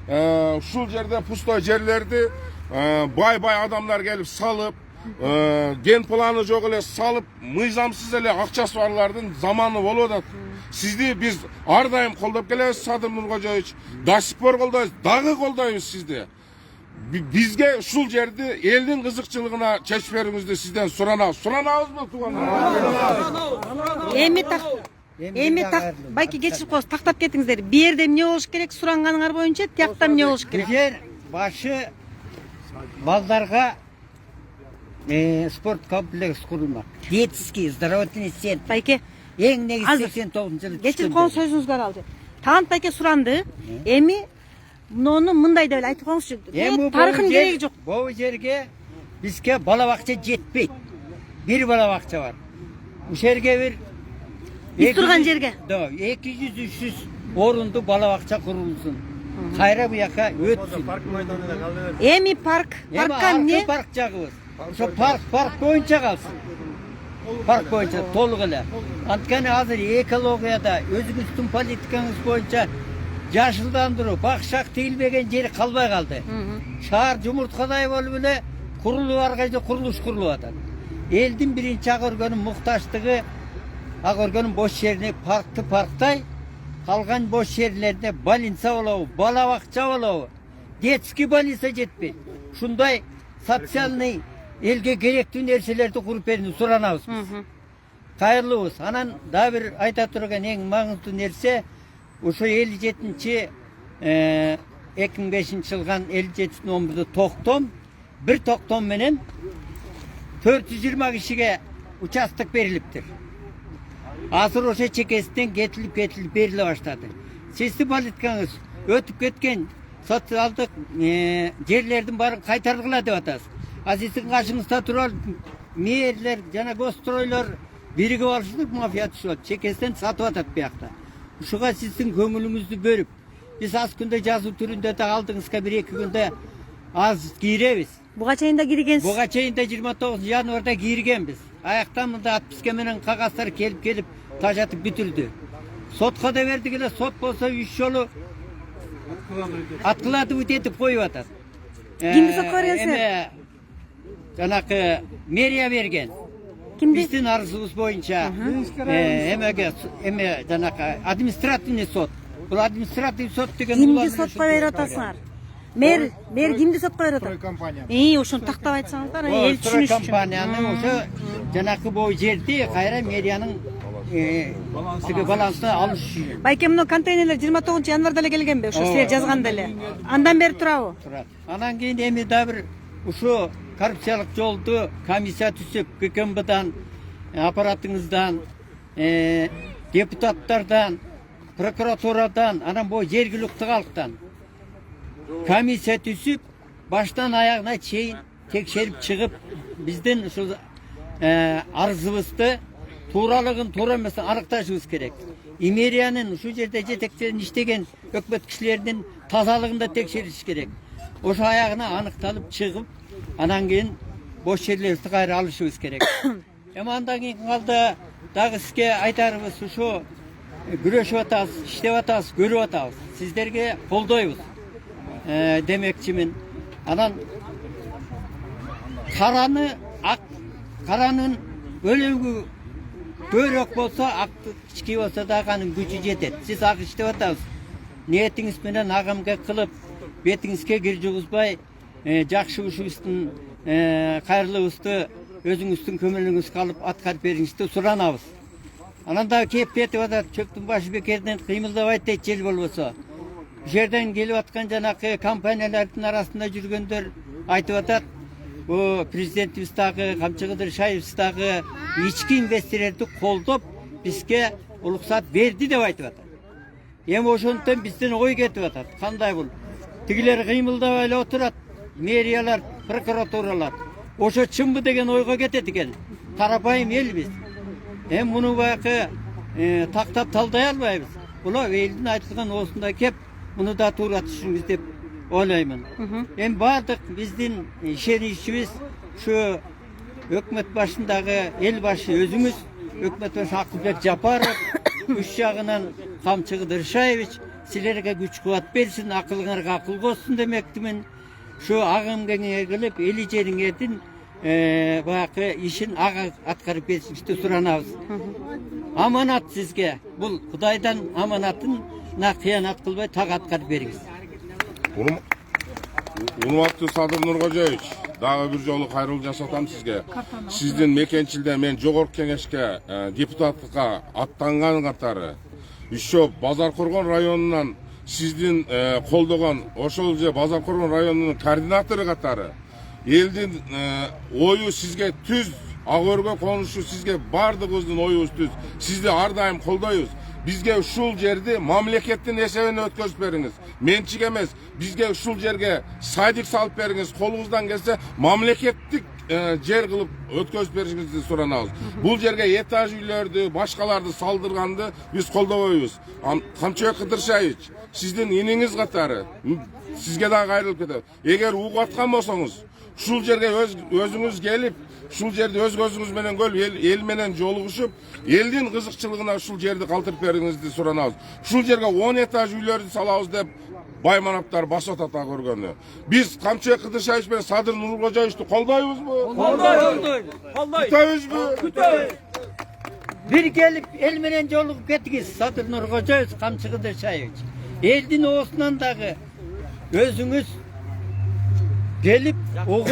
ушул жерде пустой жерлерди бай адамдар келип салып, ген планы жок эле салып, мыйзамсыз эле акчасы барлардын заманы болуп атат. Сизди биз ар дайым колдоп келебиз, Садыр Нуркожоевич. До сих пор колдойбуз, дагы колдойбуз сизди. Бизге ушул жерди элдин кызыкчылыгына чечип бериңизди сизден суранабыз. Суранабызбы, туугандар? Эми байке кечирип коебуз, тактап кетиңиздер. Бу жерде эмне болуш керек суранганыңар боюнча, тиякта эмне болуш керек? Бу жер башы балдарга спорт комплекс курулмак. Детский, здоровательный центр. Байке, Эң негизи 89-жылы. кечирип коюңуз, сөзүңүзгө калды. Талант байке суранды. Эми муну мындай деп эле айтып коюңузчу. Тарыхын кереги жок. Бул жерге бизге бала бакча жетпейт. Бир бала бакча бар. Ушул жерге бир Биз турган жерге. 200-300 орунду бала бакча курулсун. Кайра буяка өтсүн. Эми паркка эмне? Парк жагыбыз. Ошо парк боюнча калсын. Парк боюнча толук эле. Анткени азыр экологияда өзүңүздүн политикаңыз боюнча жашылдандыруу, бакшак тегилбеген жери калбай калды. Шаар жумурткадай болуп эле курулуп ар кайда курулуш курулуп атат. Элдин биринчи ак өргөнүн муктаждыгы ак өргөнүн бош жерине парктай, калган бош жерлерде больница болобу, бала бакча болобу, детский больница жетпейт. Ушундай социальный элге керектүү нерселерди куруп берүүнү суранабыз биз. Кайырлуубуз. Анан дагы бир айта турган эң маңыздуу нерсе ошо 57-2005 жылган 57-11 токтом, бир токтом менен 420 кишиге участок берилиптир. Азыр ошо чекесинен кетилип бериле баштады. Сиздин политикаңыз өтүп кеткен социалдык жерлердин баарын кайтаргыла деп атасыз. А сиздин кашыңызда турар мэрлер жана гостройлор биригип алышып мафия түшүп чекесинен сатып атат биякта. Ушуга сиздин көңүлүңүздү бөлүп, биз аз күндө жазуу түрүндө да алдыңызга 1-2 күндө аз киребиз. Буга чейин да киргенсиз. Буга чейин да 29 январда киргенбиз. Аяктан мында отписка менен кагаздар келип тажатып бүтүлдү. Сотко да бердик эле, сот болсо 3 жолу аткылатып өтөтүп коюп атат. Кимди сотко бергенсиз? Жанакы мэрия берген. Кимди? Биздин арызыбыз боюнча эме жанакы административный сот. Бул административный сот деген Кимди сотко берип атасыңар? Мэр кимди сотко берип атат? Компания. Ошону тактап айтсаңыздар, эл түшүнүш үчүн. Компаниянын ошо жанакы бул жерди кайра мэриянын балансына алыш үчүн. Байке, мына контейнерлер 29 январда эле келгенби? Ошо силер жазганда эле. Андан бери турабы? Турат. Анан кийин эми да бир ушу коррупциялык жолду комиссия түзүп, ККМБдан, аппаратыңыздан, депутаттардан, прокуратурадан, анан бул жергиликтүү калктан комиссия түзүп, баштан аягына чейин текшерип чыгып, биздин ушул арызыбызды тууралыгын, туура эмесин аныкташыбыз керек. Мэриянын ушул жерде жетекчилерин иштеген өкмөт кишилеринин тазалыгын да текшериш керек. Ошо аягына аныкталып чыгып, анан кийин бош жерлерди кайра алышыбыз керек. Эми андан кийин калды дагы сизге айтарыбыз ушу күрөшүп атабыз, иштеп атабыз, көрүп атабыз. Сиздерге колдойбуз демекчимин. Анан каранын өлөгү көбүрөөк болсо, акты кички болсо дагы анын күчү жетет. Сиз ак иштеп атабыз. Ниетиңиз менен агамга кылып, бетиңизге кир жугузбай, жакшы ушубуздун кайрылуубузду өзүңүздүн көмөлүңүзгө алып аткарып бериңизди суранабыз. Анан дагы кеп кетип атат, чөптүн башы бекерден кыймылдабайт дейт жел болбосо. жерден келип аткан жанакы компаниялардын арасында жүргөндөр айтып атат, bu prezidentimiz dagы, Камчы Кыдыршаевич dagы ички инвесторлорду колдоп бизге уруксат берди деп айтып атат. Эми ошондон бизден ой кетип атат. Кандай бул? Тигилер кыймылдабай эле отурат, мэриялар, прокуратуралар. Ошо чынбы деген ойго кетет экен. Карапайым эл биз. Эми муну баягы тактап талдай албайбыз. Була элдин айтылган осундай кеп, муну да туура түшүңүз деп ойлоймун. Эми бардык биздин ишеничибиз ушу өкмөт башындагы эл башы өзүңүз, өкмөт башы Акылбек Жапаров, үч жагынан Камчы Кыдыршаевич силерге күч кубат берсин, акылыңарга акыл кошсун демектимин. Şu ağım gene gelip eli ceringedin vakı işin ağa atkarıp geçmişti suranavız. Amanat sizge. Bu Kudaydan amanatın na kıyanat kılbay tak atkarıp beriniz. Урматтуу Садыр Нуркожоевич, дагы бир жолу кайрылуу жасатам сизге. Сиздин мекенчилде мен жогорку кеңешке депутаттыкка аттанган катары еще Базаркоргон районунан сиздин колдогон ошол же Базаркоргон районунун координатору катары элдин ою сизге түз, ак өргө конушу сизге бардыгыбыздын оюбуз түз. Сизди ар дайым колдойбуз. Бизге ушул жерди мамлекеттин эсебине өткөзүп бериңиз. Менчик эмес, бизге ушул жерге садик салып бериңиз. Колуңуздан келсе мамлекеттик жер кылып өткөзүп беришиңизди суранабыз. Бул жерге этаж үйлөрдү, башкаларды салдырганды биз колдобойбуз. Камчыбек Кыдыршаевич, сиздин иниңиз катары сизге да кайрылып кетет. Эгер угуп аткан болсоңуз, ушул жерге өзүңүз келип, ушул жерди өз көзүңүз менен көрүп, эл менен жолугушуп, элдин кызыкчылыгына ушул жерди калтырып бериңизди суранабыз. Ушул жерге 10 этаж үйлөрдү салабыз деп байманаптар баш атат көргөнү. Биз Камчыбек Кыдыршаевич менен Садыр Нуркожоевичти колдойбузбу? Колдойбуз. Күтөбүзбү? Күтөбүз. Bir gelip el menен жолугуп кеттиңиz, Садыр Нуркожоевич, Камчы Кыдыршаевич. Элдин оосунан дагы өзүңүз gelip oğup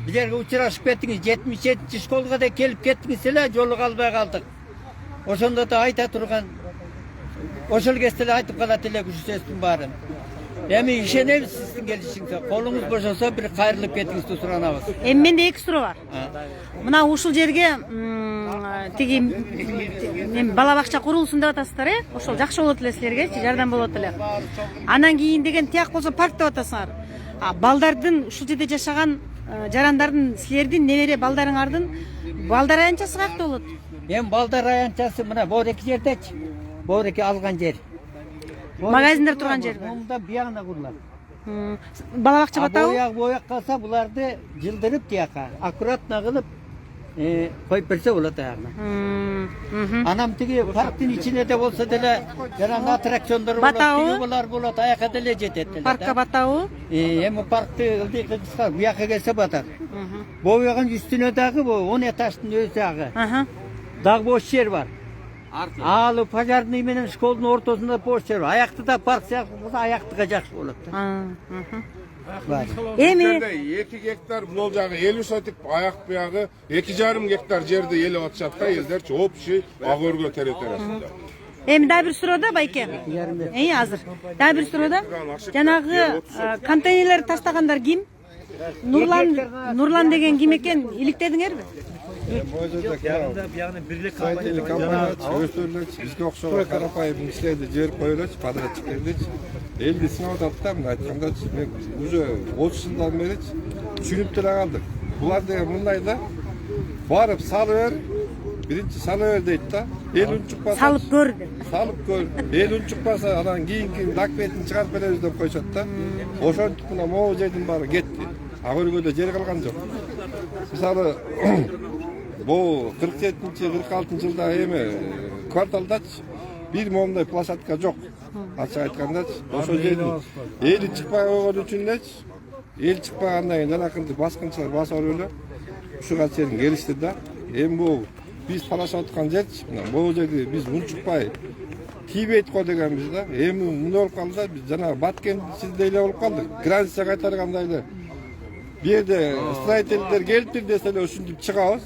bir yerге uçurashıp kеттиңиz, 77 школга да келип кеттиңиz эле, жолу калбай калдык. Ошондо да айта турган, ошол кезде эле айтып калат эле күч сөздүн баарын. Эми ишенебиз сиздин келишиңизге. Колуңуз бошосо бир кайрылып кетиңизди суранабыз. Эми менде эки суроо бар. Мына ушул жерге тиги бала бакча курулсун деп атасыздар, ошол жакшы болот эле силерге, жардам болот эле. Анан кийин деген тияк болсо парк деп атасыңар. Балдардын ушул жерде жашаган жарандардын силердин небере балдарыңардын балдар аянтчасы каякта болот? Эми балдар аянтчасы мына Боореки жердечи. Боореки алган жер. Магазиндер турган жерби? Мында биягына курулат. Бала бакча батабы? Бояк калса буларды жылдырып тияка аккуратно кылып коюп берсе болот аягына. Анам тиги парктын ичине де болсо деле жанагы аттракциондор болот, тиги болот, аяка деле жетет деле. Паркка батабы? Эми паркты ылдый кылса бияка келсе батат. Боягын үстүнө дагы 10 этаждын өз дагы. Дагы бош жер бар. Ал пожарный менен школдун ортосунда бош жер. Аяктыда парк сыяктуу болсо аяктыга жакшы болот. Эми 2 гектар бул жагы 50 сотик аяк буягы 2,5 гектар жерди элеп атышат да элдерчи общий ак өргө территориясында. Эми да бир суроо да байке. Азыр. Да бир суроо да. Жанагы контейнерлерди таштагандар ким? Нурлан деген ким экен? Иликтедиңерби? Строительный компания өстүрүлөчү, бизге окшогон карапайым кишилерди жиберип коелочу, подрядчиктердичи. Элди сынап атат да, мына айткандачы, мен уже 30 жылдан бери түшүнүп деле калдык. Булар деген мындай да, барып салып бер, биринчи салып бер дейт да, эл унчукпаса салып көр деп. Салып көр, эл унчукпаса анан кийинки документин чыгарып беребиз деп коюшат да. Ошентип мына могу жердин баары кетти. Ак өргөдө жер калган жок. Мисалы bu 47-46 жылда эми кварталдачы бир момундай площадка жок. Ачык айтканда, ошол жердин эли чыкпай койгон үчүн элечи, эл чыкпагандан кийин жанакынтип баскынчылар басып алып эле ушуга чейин келишти да. Эми бул биз талашып аткан жерчи, мына бул жерди биз унчукпай тийбейт го дегенбиз да. Эми мындай болуп калды да, биз жанагы Баткендчиде эле болуп калдык. Граница кайтаргандай эле. Бу жерде строительдер келиптир десе эле ушинтип чыгабыз.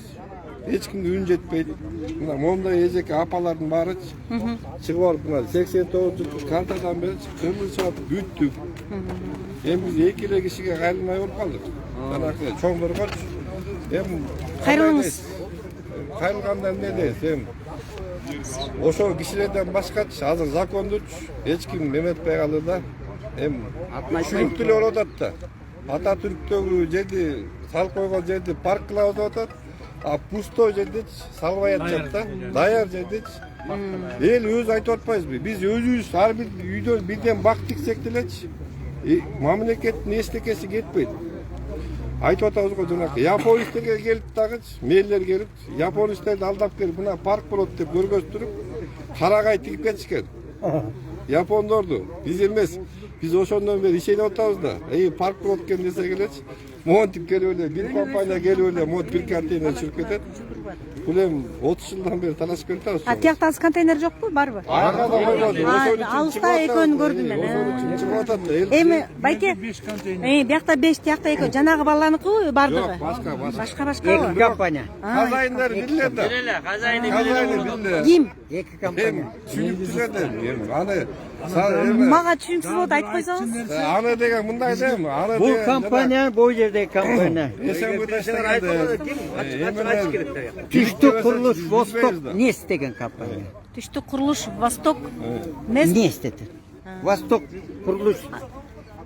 ешкімге үн жетпейді. Мына мондай эжеке апалардың бары шығып алып, мына 89 жылдық картадан бері кырылышып бүттік. Эми биз эки эле кишиге кайрылмай болуп калдык. Жанагы чоңдорго эми Кайрылыңыз. Кайрылганда эмне дейт? Эми ошол кишилерден башкачы азыр закондучу эч ким эметпей калды да. Эми түшүнүктүү эле болуп атат да. Ататүрктөгү жерди салып койгон жерди парк кылабыз деп атат. А пустой жерди салбай атышат да. Даяр жерди эл өзү айтып атпайбызбы? Биз өзүбүз ар бир үйдөн бирден бак тиксек делечи. Мамлекеттин эчтекеси кетпейт. Айтып атабыз го жанагы японецтерге келип дагычы, мэрлер келип, японецтерди алдап келип, мына парк болот деп көргөзтүрүп, карагай тигип кетишкен. Япондорду биз эмес. Биз ошондон бери ишенип атабыз да. Парк болот экен десе келечи. Монтип келип эле бир компания келип эле монт бир картина чыгып кетет. Бул эми 30 жылдан бери талашып келатабыз. А тиякта азыр контейнер жокпу, барбы? Алыста экөөнү көрдүм мен. Эми байке, биякта 5, тиякта 2. Жанагы баланыкыбы бардыгы? Башка. Компания. Казайындар билет да. Казайны билет. Ким? Эки компания. Түшүнүктүү да. Аны Мага түшүнүксүз болот айтып койсоңуз. аны деген мындай да эми. Аны Бул компания, бул жердеги компания. Түштүк курулуш Восток Нес деген компания. Түштүк курулуш Восток Нес. Нес dedi. Восток курулуш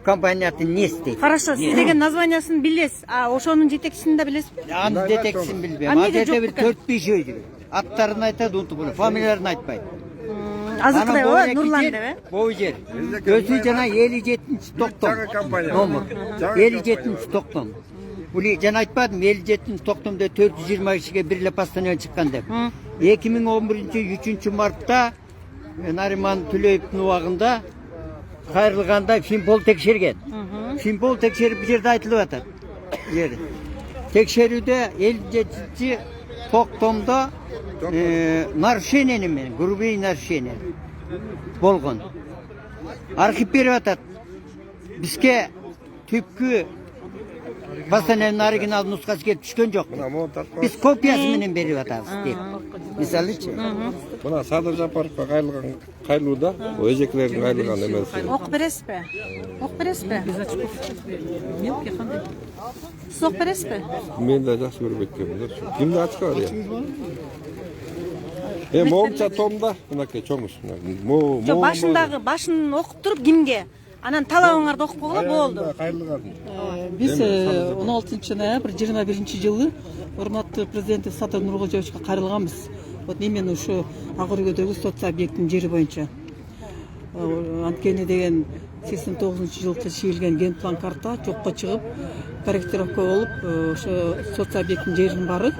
компаниясы Нес дейді. Хорошо, сиз деген названиясын билесиз. А ошонун жетекчисин да билесизби? Аны жетекчисин билбейм. Ал жерде бир 4-5 үй жүрөт. Аттарын айтат, унутуп коюп, фамилияларын айтпайт. Азыркыдай ооба, Нурлан деп. Бул жер. Өзү жана 57-чи токтом. Номер. 57-чи токтом. Бул жана айтпадым, 57-чи токтомдо 420 кишиге бир эле постановление чыккан деп. 2011-3 мартта Нариман Төлөевдин убагында кайрылганда Финпол текшерген. Финпол текшерип бул жерде айтылып атат. Жер. Текшерүүдө 57-чи токтомдо нарушение менен, грубый нарушение болгон. Архив берип атат. Бизге түпкү постановлениянын оригинал нускасы келип түшкөн жок. Биз копиясы менен берип атабыз деп. Мисалычы. Мына Садыр Жапаровго кайрылууда, эжекелердин кайрылган эмеси. Окуп бересизби? Окуп бересизби? Мелкий кандай? Сиз окуп бересизби? Мен да жакшы көрүп кеткенмин. Кимди ачка бар я? Моңча томда, мынакей чоңуш. Жок, башын окуп туруп кимге? Анан талабыңарды окуп койгула болду. Кайрылган. Биз 16 ноябрь 21-жылы урматтуу президент Садыр Нуркожоевичке кайрылганбыз. Вот именно ушу Агыргөдөгү сот объектинин жери боюнча. Анткени деген 89-жылкы чийилген генплан карта жокко чыгып, корректировка болуп, ошо сот объектинин жеринин баары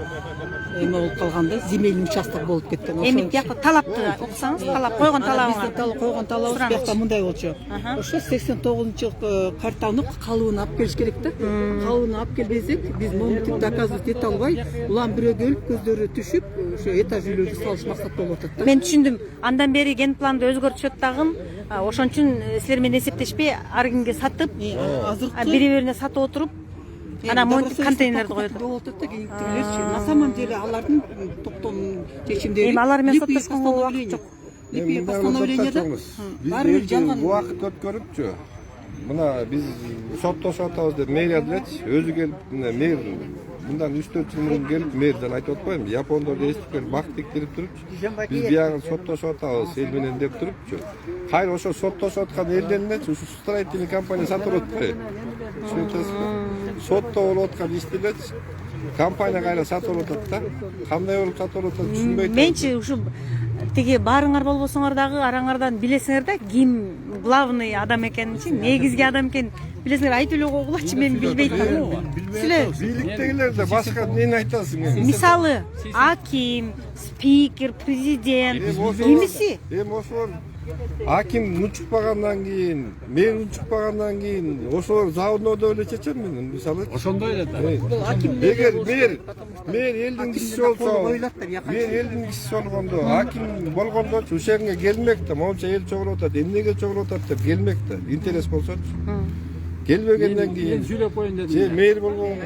эме болуп калганда земельный участок болуп кеткен. Эми биякта талапты окусаңыз, талап койгон талабыңар. Биздин койгон талабыбыз биякта мындай болчу. Ошо 89-жылкы картаны калыбын алып келиш керек да. Калыбын алып келбесек, биз моментин доказывать ете албай, улам бирөө келип көздөрү түшүп, ошо этаж үйлөрдү салыш максат болуп атат да. Мен түшүндүм. Андан бери генпланды өзгөртүшөт дагы. Ошон үчүн силер менен эсептешпей, ар кимге сатып, бири-бирине сатып отуруп, ана монтип контейнерди коет. На самом деле алардын токтом чечимдери. Эми алар менен соттошконго убакыт жок. Постановлениеда баары бир жалган убакыт өткөрүпчү. Мына биз соттошуп атабыз деп мэрия делечи, өзү келип мэр мындан 3-4 жыл мурун келип мэрден айтып атпаймынбы, япондорду эстип келип бак тектирип турупчу. Биз биягы соттошуп атабыз эл менен деп турупчу. Кайра ошо соттошуп аткан элден элечи ушу строительный компания сатып атпайбы? Түшүнөсүзбү? Сотто болуп аткан ишти элечи компания кайра сатып атат да. Кандай болуп сатып атат түшүнбөй. Менчи ушу тиги баарыңар болбосоңор дагы араңардан билесиңер да ким главный адам экенинчи, негизги адам экенин билесиңер. Айтып эле койгулачы, мен билбейт атам. Силер бийликтегилер да башка эмнени айтасың? Мисалы, аким, спикер, президент, кимиси? Эми ошолор аким унчукпагандан кийин, мен унчукпагандан кийин ошолор заодно эле чечем мен, мисалы. Ошондой эле да. Эгер мен элдин кишиси болсо, мен элдин кишиси болгондо, аким болгондо ушерге келмек да, монча эл чогулуп атат, эмнеге чогулуп атат деп келмек да, интерес болсочу. Келбегенден кийин. Сүйлөп коюн дедим. Же мэр болгон.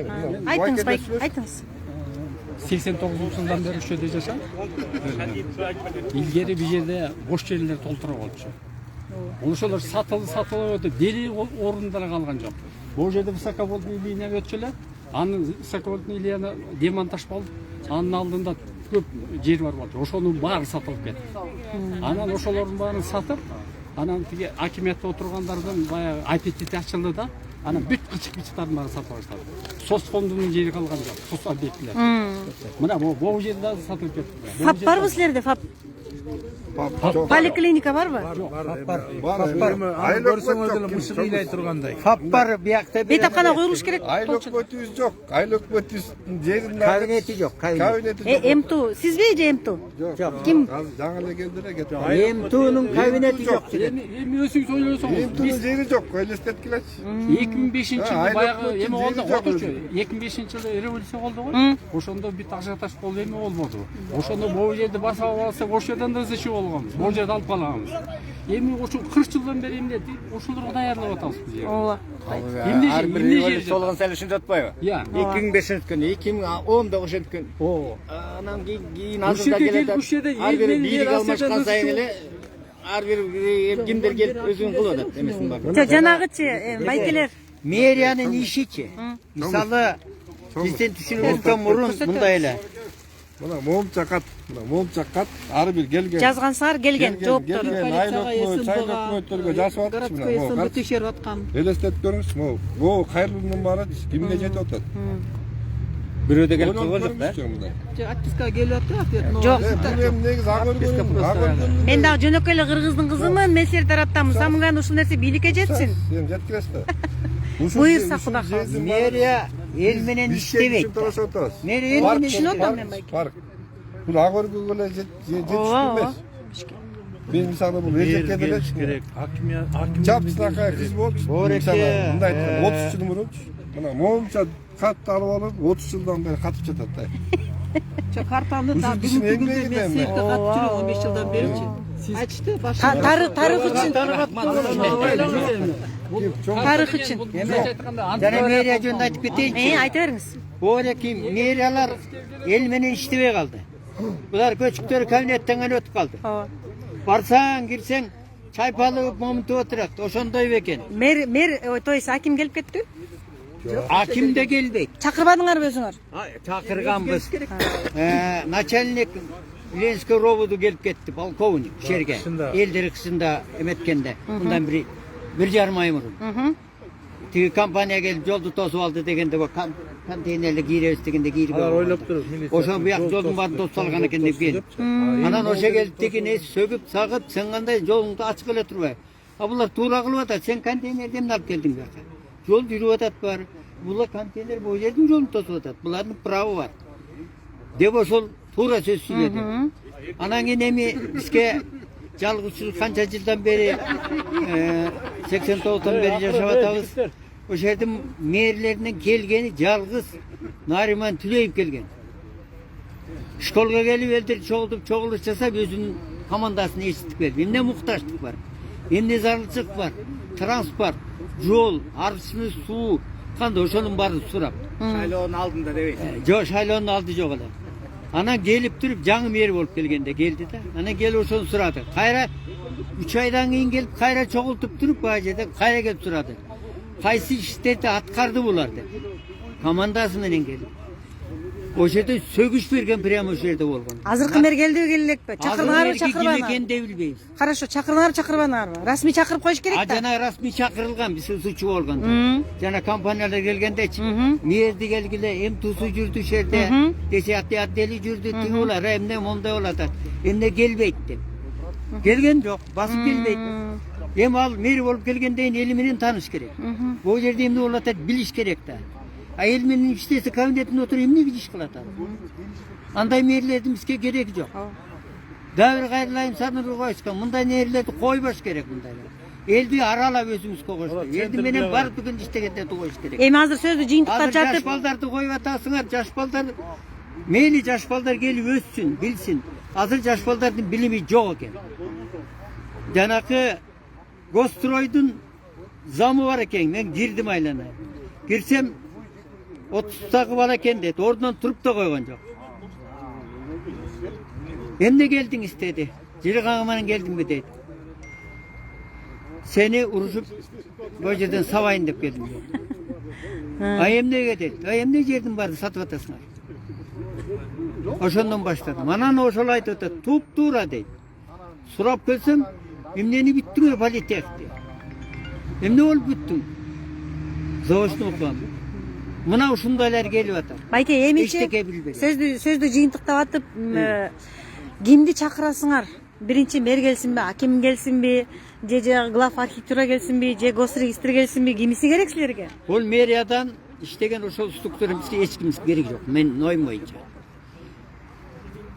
Айтыңыз, айтыңыз. 89-жылдан бері ошол жерде жашап. Илгери бул жерде бош жерлер толтура болчу. Ошолор сатылып өтүп, дели орундар калган жок. Бул жерде высоковольтный линия өтчү эле. Анын высоковольтный линияны демонтаж болуп, анын алдында көп жер бар болчу. Ошонун баары сатылып кетти. Анан ошолордун баарын сатып, анан тиги акимиятта отургандардын баягы аппетити ачылды да, анан бүт кычык-кычыктардын баарын сатып баштады. СОС фондунун жери калган жок, СОС объектилер. Мына бул жерде да сатылып кетти. ФАП барбы силерде? ФАП поликлиника барбы? ФАП бар, биякта Бейтапкана коюлуш керек. Айыл өкмөтүбүз жок. Айыл өкмөтүбүздүн жеринде кабинети жок. кабинети жок. МТУ сизби же МТУ? Ким? Жаңы эле келдилер кетип. МТУнун кабинети жок. Эми өзүңүз ойлосоңуз, МТУнун жери жок, элестеткилечи. 2005-жылы баягы эме болду, отурчу. 2005-жылы революция болду го. Ошондо бүт ажиотаж болду, эме болбоду. Ошондо бул жерди басып алсак, ошол жерден да ызычы болгонбуз. Бул жерди алып калаганбыз. Эми ошо 40 жылдан бери эмне ошолорго даярдап атабыз биз. Ооба. Ар бир революция болгон сайын ушинтип атпайбы? 2005-күнү, 2010да ошенткөн. Анан кийин азырда келет. Ар бир бийлик алмашкан сайын эле ар бир кимдер келип өзүн кылып атат эмесин бар. Жанагычы байкелер. Мэриянын ишичи. Мисалы, бизден түшүнүбүздөн мурун мындай эле. Мына момча кат, ар бир келген. Жазгансыңар келген жооптор. Өкмөттөргө жазып атышмына. Городской текшерип аткан. Элестетип көрүңүз, бул кайрылуунун баары кимге жетип атат? Бирөөдө келип турган да. Отпускага келип атты, ответ. Жок. Мен негизи ак өргөнүм. Мен дагы жөнөкөй эле кыргыздын кызымын, мен силер тараптамын. Самыган ушул нерсе бийликке жетсин. Сен жеткиресиз да. Буйрса Кудай калса. Мэрия эл менен иштебейт. Мэрия эл менен түшүнүп атам мен байке. Парк. Бул ак өргөнгө эле жетиштүү эмес. Мен мисалы бул эжекке деле керек. Чапсынакай кыз болчу. Мисалы мындай 30 жыл мурунчу. Мына момча катты алып алып 30 жылдан бери катып жатат да. Картаны да бүгүнкү күндө мен сетте катып жүрөм 15 жылдан беричи. Айтышты башында. Тарых үчүн. Тарых үчүн. Жана мэрия жөнүндө айтып кетейинчи. Айта бериңиз. Боолеки мэриялар эл менен иштебей калды. Булар көчүктөр кабинеттен өтүп калды. Ооба. Барсаң, кирсең, чайпалып момунтуп отурат. Ошондой бекен. Мэр, то есть аким келип кеттиби? Аким да келбейт. Чакырбадыңарбы өзүңөр? Чакырганбыз. Начальник Ленский робуду келип кетти, полковник жерге. Элдер кышында эметкенде. Мындан бир жарым ай мурун. Тиги компания келип жолду тосуп алды дегенде контейнерли кийребиз дегенде кийирип. Алар ойлоп туруп. Ошо бияк жолдун баарын тосуп алган экен деп келип. Анан ошо келип дегене сөгүп сагып, сен кандай жолуңду ачык эле турбай. А булар туура кылып атат. Сен контейнерди эмне алып келдиң бияка? Жол жүрүп атат бар. Булар контейнер бул жердин жолун тосуп атат. Булардын правы бар. Деп ошол туура сөз сүйлөдү. Анан кийин эми бизге жалгызчылык канча жылдан бери 89-тан бери жашап атабыз. Ошол жердин мэрлеринен келгени жалгыз Нариман Түлөев келген. Школга келип элдер чогулуш жасап өзүнүн командасын эчтип келди. Эмне муктаждык бар? Эмне зарылчылык бар? Транспорт, жол, арчы суу, кандай ошонун баарын сурап. Шайлоонун алдында дебейт. Жок, шайлоонун алды жок эле. Анан келип туруп жаңы мэр болуп келгенде келди да. Анан келип ошону сурады. Кайра 3 айдан кийин келип кайра чогултуп туруп баа жерде кайра келип сурады. Кайсы иштерди аткарды булар деп. Командасы менен келип. Ошол жерде сөгүш берген прямо ошол жерде болгон. Азыркы мэр келдиби келелекпи? Чакырдыңарбы, чакырбадыңарбы? Ким экенин де билбейбиз. Хорошо, чакырдыңарбы, чакырбадыңарбы? Расмий чакырып коюш керек да. Жана расмий чакырылган биз сучу болгондо. Жана компаниялар келгендечи. Мэрди келгиле, МТУсу жүрдү ошол жерде. Десе отдели жүрдү, тиги булар эмне момундай болуп атат. Эмне келбейт деп. Келген жок, басып келбейт. Эми ал мэр болуп келгенден кийин эл менен тааныш керек. Бул жерде эмне болуп атат билиш керек да. А эл менен иштесе кабинетинде отуруп эмне иш кылат ал? Андай мэрлердин бизге кереги жок. Дагы бир кайрылайын санырып коюшкан. Мындай мэрлерди койбош керек мындайлар. Элди аралап өзүңүз койгош. Элди менен бар бүгүн иштегенде койуш керек. Эми азыр сөздү жыйынтыктап Жаш жатып, балдарды коюп атасыңар, жаш балдар мейли жаш балдар келип өссүн, билсин. Азыр жаш балдардын билими жок экен. Жанакы Гостройдун замы бар экен, мен кирдим айлана. Кирсем 30-тагы бала экен дейт, ордунан туруп да койгон жок. Emne geldiniz dedi. Jirgağımanın geldin mi dedi. Seni uruşup bu yerden savayın dep geldim. Ay emnege dedi. Ay emne жердin bарды satıp atasыңар. Oşondan başladım. Anan oşol aytып атат. Туп тура deydi. Surap kelsem emneni bittiriyor политехте. Emne olup bittің? Zaoçlu okuam. Mına ушундайлар келип атат. Байке, эмичи Эчтеке билбейт. сөздү жыйынтыктап атып, кимди чакырасыңар? Биринчи мэр келсинби, аким келсинби, же глав архитектура келсинби, же госрегистр келсинби, кимиси керек силерге? Ол мэриядан иштеген ошол структурамызга эч ким керек жок. Мен оюм боюнча.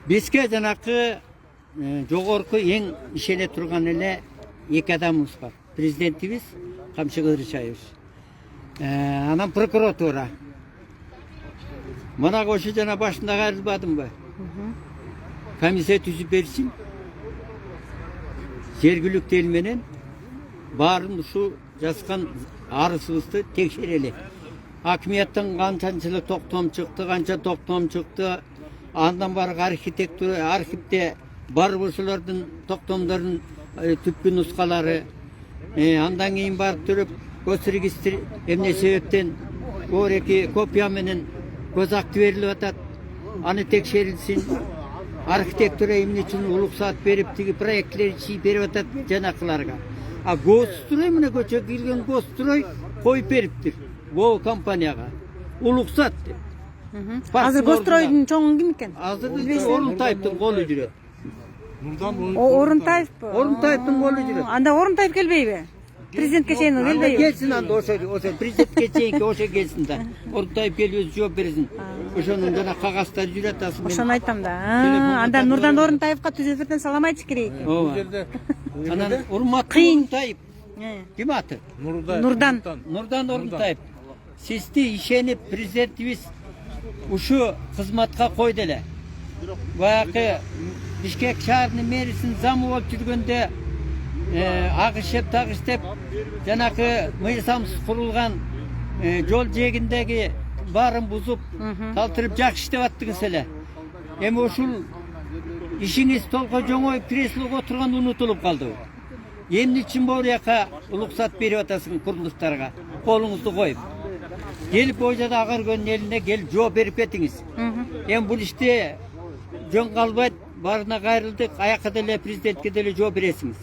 Бизге жанакы жогорку эң ишене турган эле эки адамыбыз бар. Президентибиз Камчы Кыдырчаевич. Анан прокуратура. Мына ошо жана башында кайрылбадымбы? Комиссия түзүп берсин. Жергиликтүү эл менен баарын ушу жазган арызыбызды текшерели. Акимияттан канчанчылык токтом чыкты, канча токтом чыкты. Андан барып архитектура, архивде бар ошолордун токтомдордун түпкү нускалары. Андан кийин барып туруп госрегистр эмне себептен ореки копия менен көз акты берилип атат. Аны текшерилсин. Архитектура эмне үчүн уруксат берип, тиги проектлер чийип берип атат жанакыларга. А госстрой мына көчөгө кирген госстрой коюп бериптир. Бул компанияга уруксат деп. Азыр гостройдун чоңу ким экен? Азыр Орунтаевдин колу жүрөт. Орунтаевпы? Орунтаевдин колу жүрөт. Анда Орунтаев келбейби? Президентке чейин келбейби? Келсин анда ошо президентке чейинки ошо келсин да. Орунтаев келип өзү жооп берсин. Ошонун жана кагаздары жүрөт асыл. Ошону айтам да. Анда Нурдан Орунтаевга түз эфирден салам айтыш керек. Анан урматтуу Орунтаев. Ким аты? Нурдан. Нурдан Орунтаев. Сизди ишенип президентибиз ушу кызматка койду эле. Баягы Бишкек шаарынын мэрисин замы болуп жүргөндө агышып тагыш деп жанакы мыйзамсыз курулган жол жээгиндеги баарын бузуп талтырып жакшы иштеп аттыңыз эле. Эми ушул ишиңиз толко жоңоюп креслого отурган унутулуп калды. Эмне үчүн бул жака уруксат берип атасың курулуштарга? Колуңузду коюп. Келип о жерде Агыркөөнүн элине келип жооп берип кетиңиз. Эми бул иште жөн калбайт. Барына кайрылдык, аякка деле президентке деле жооп бересиңиз.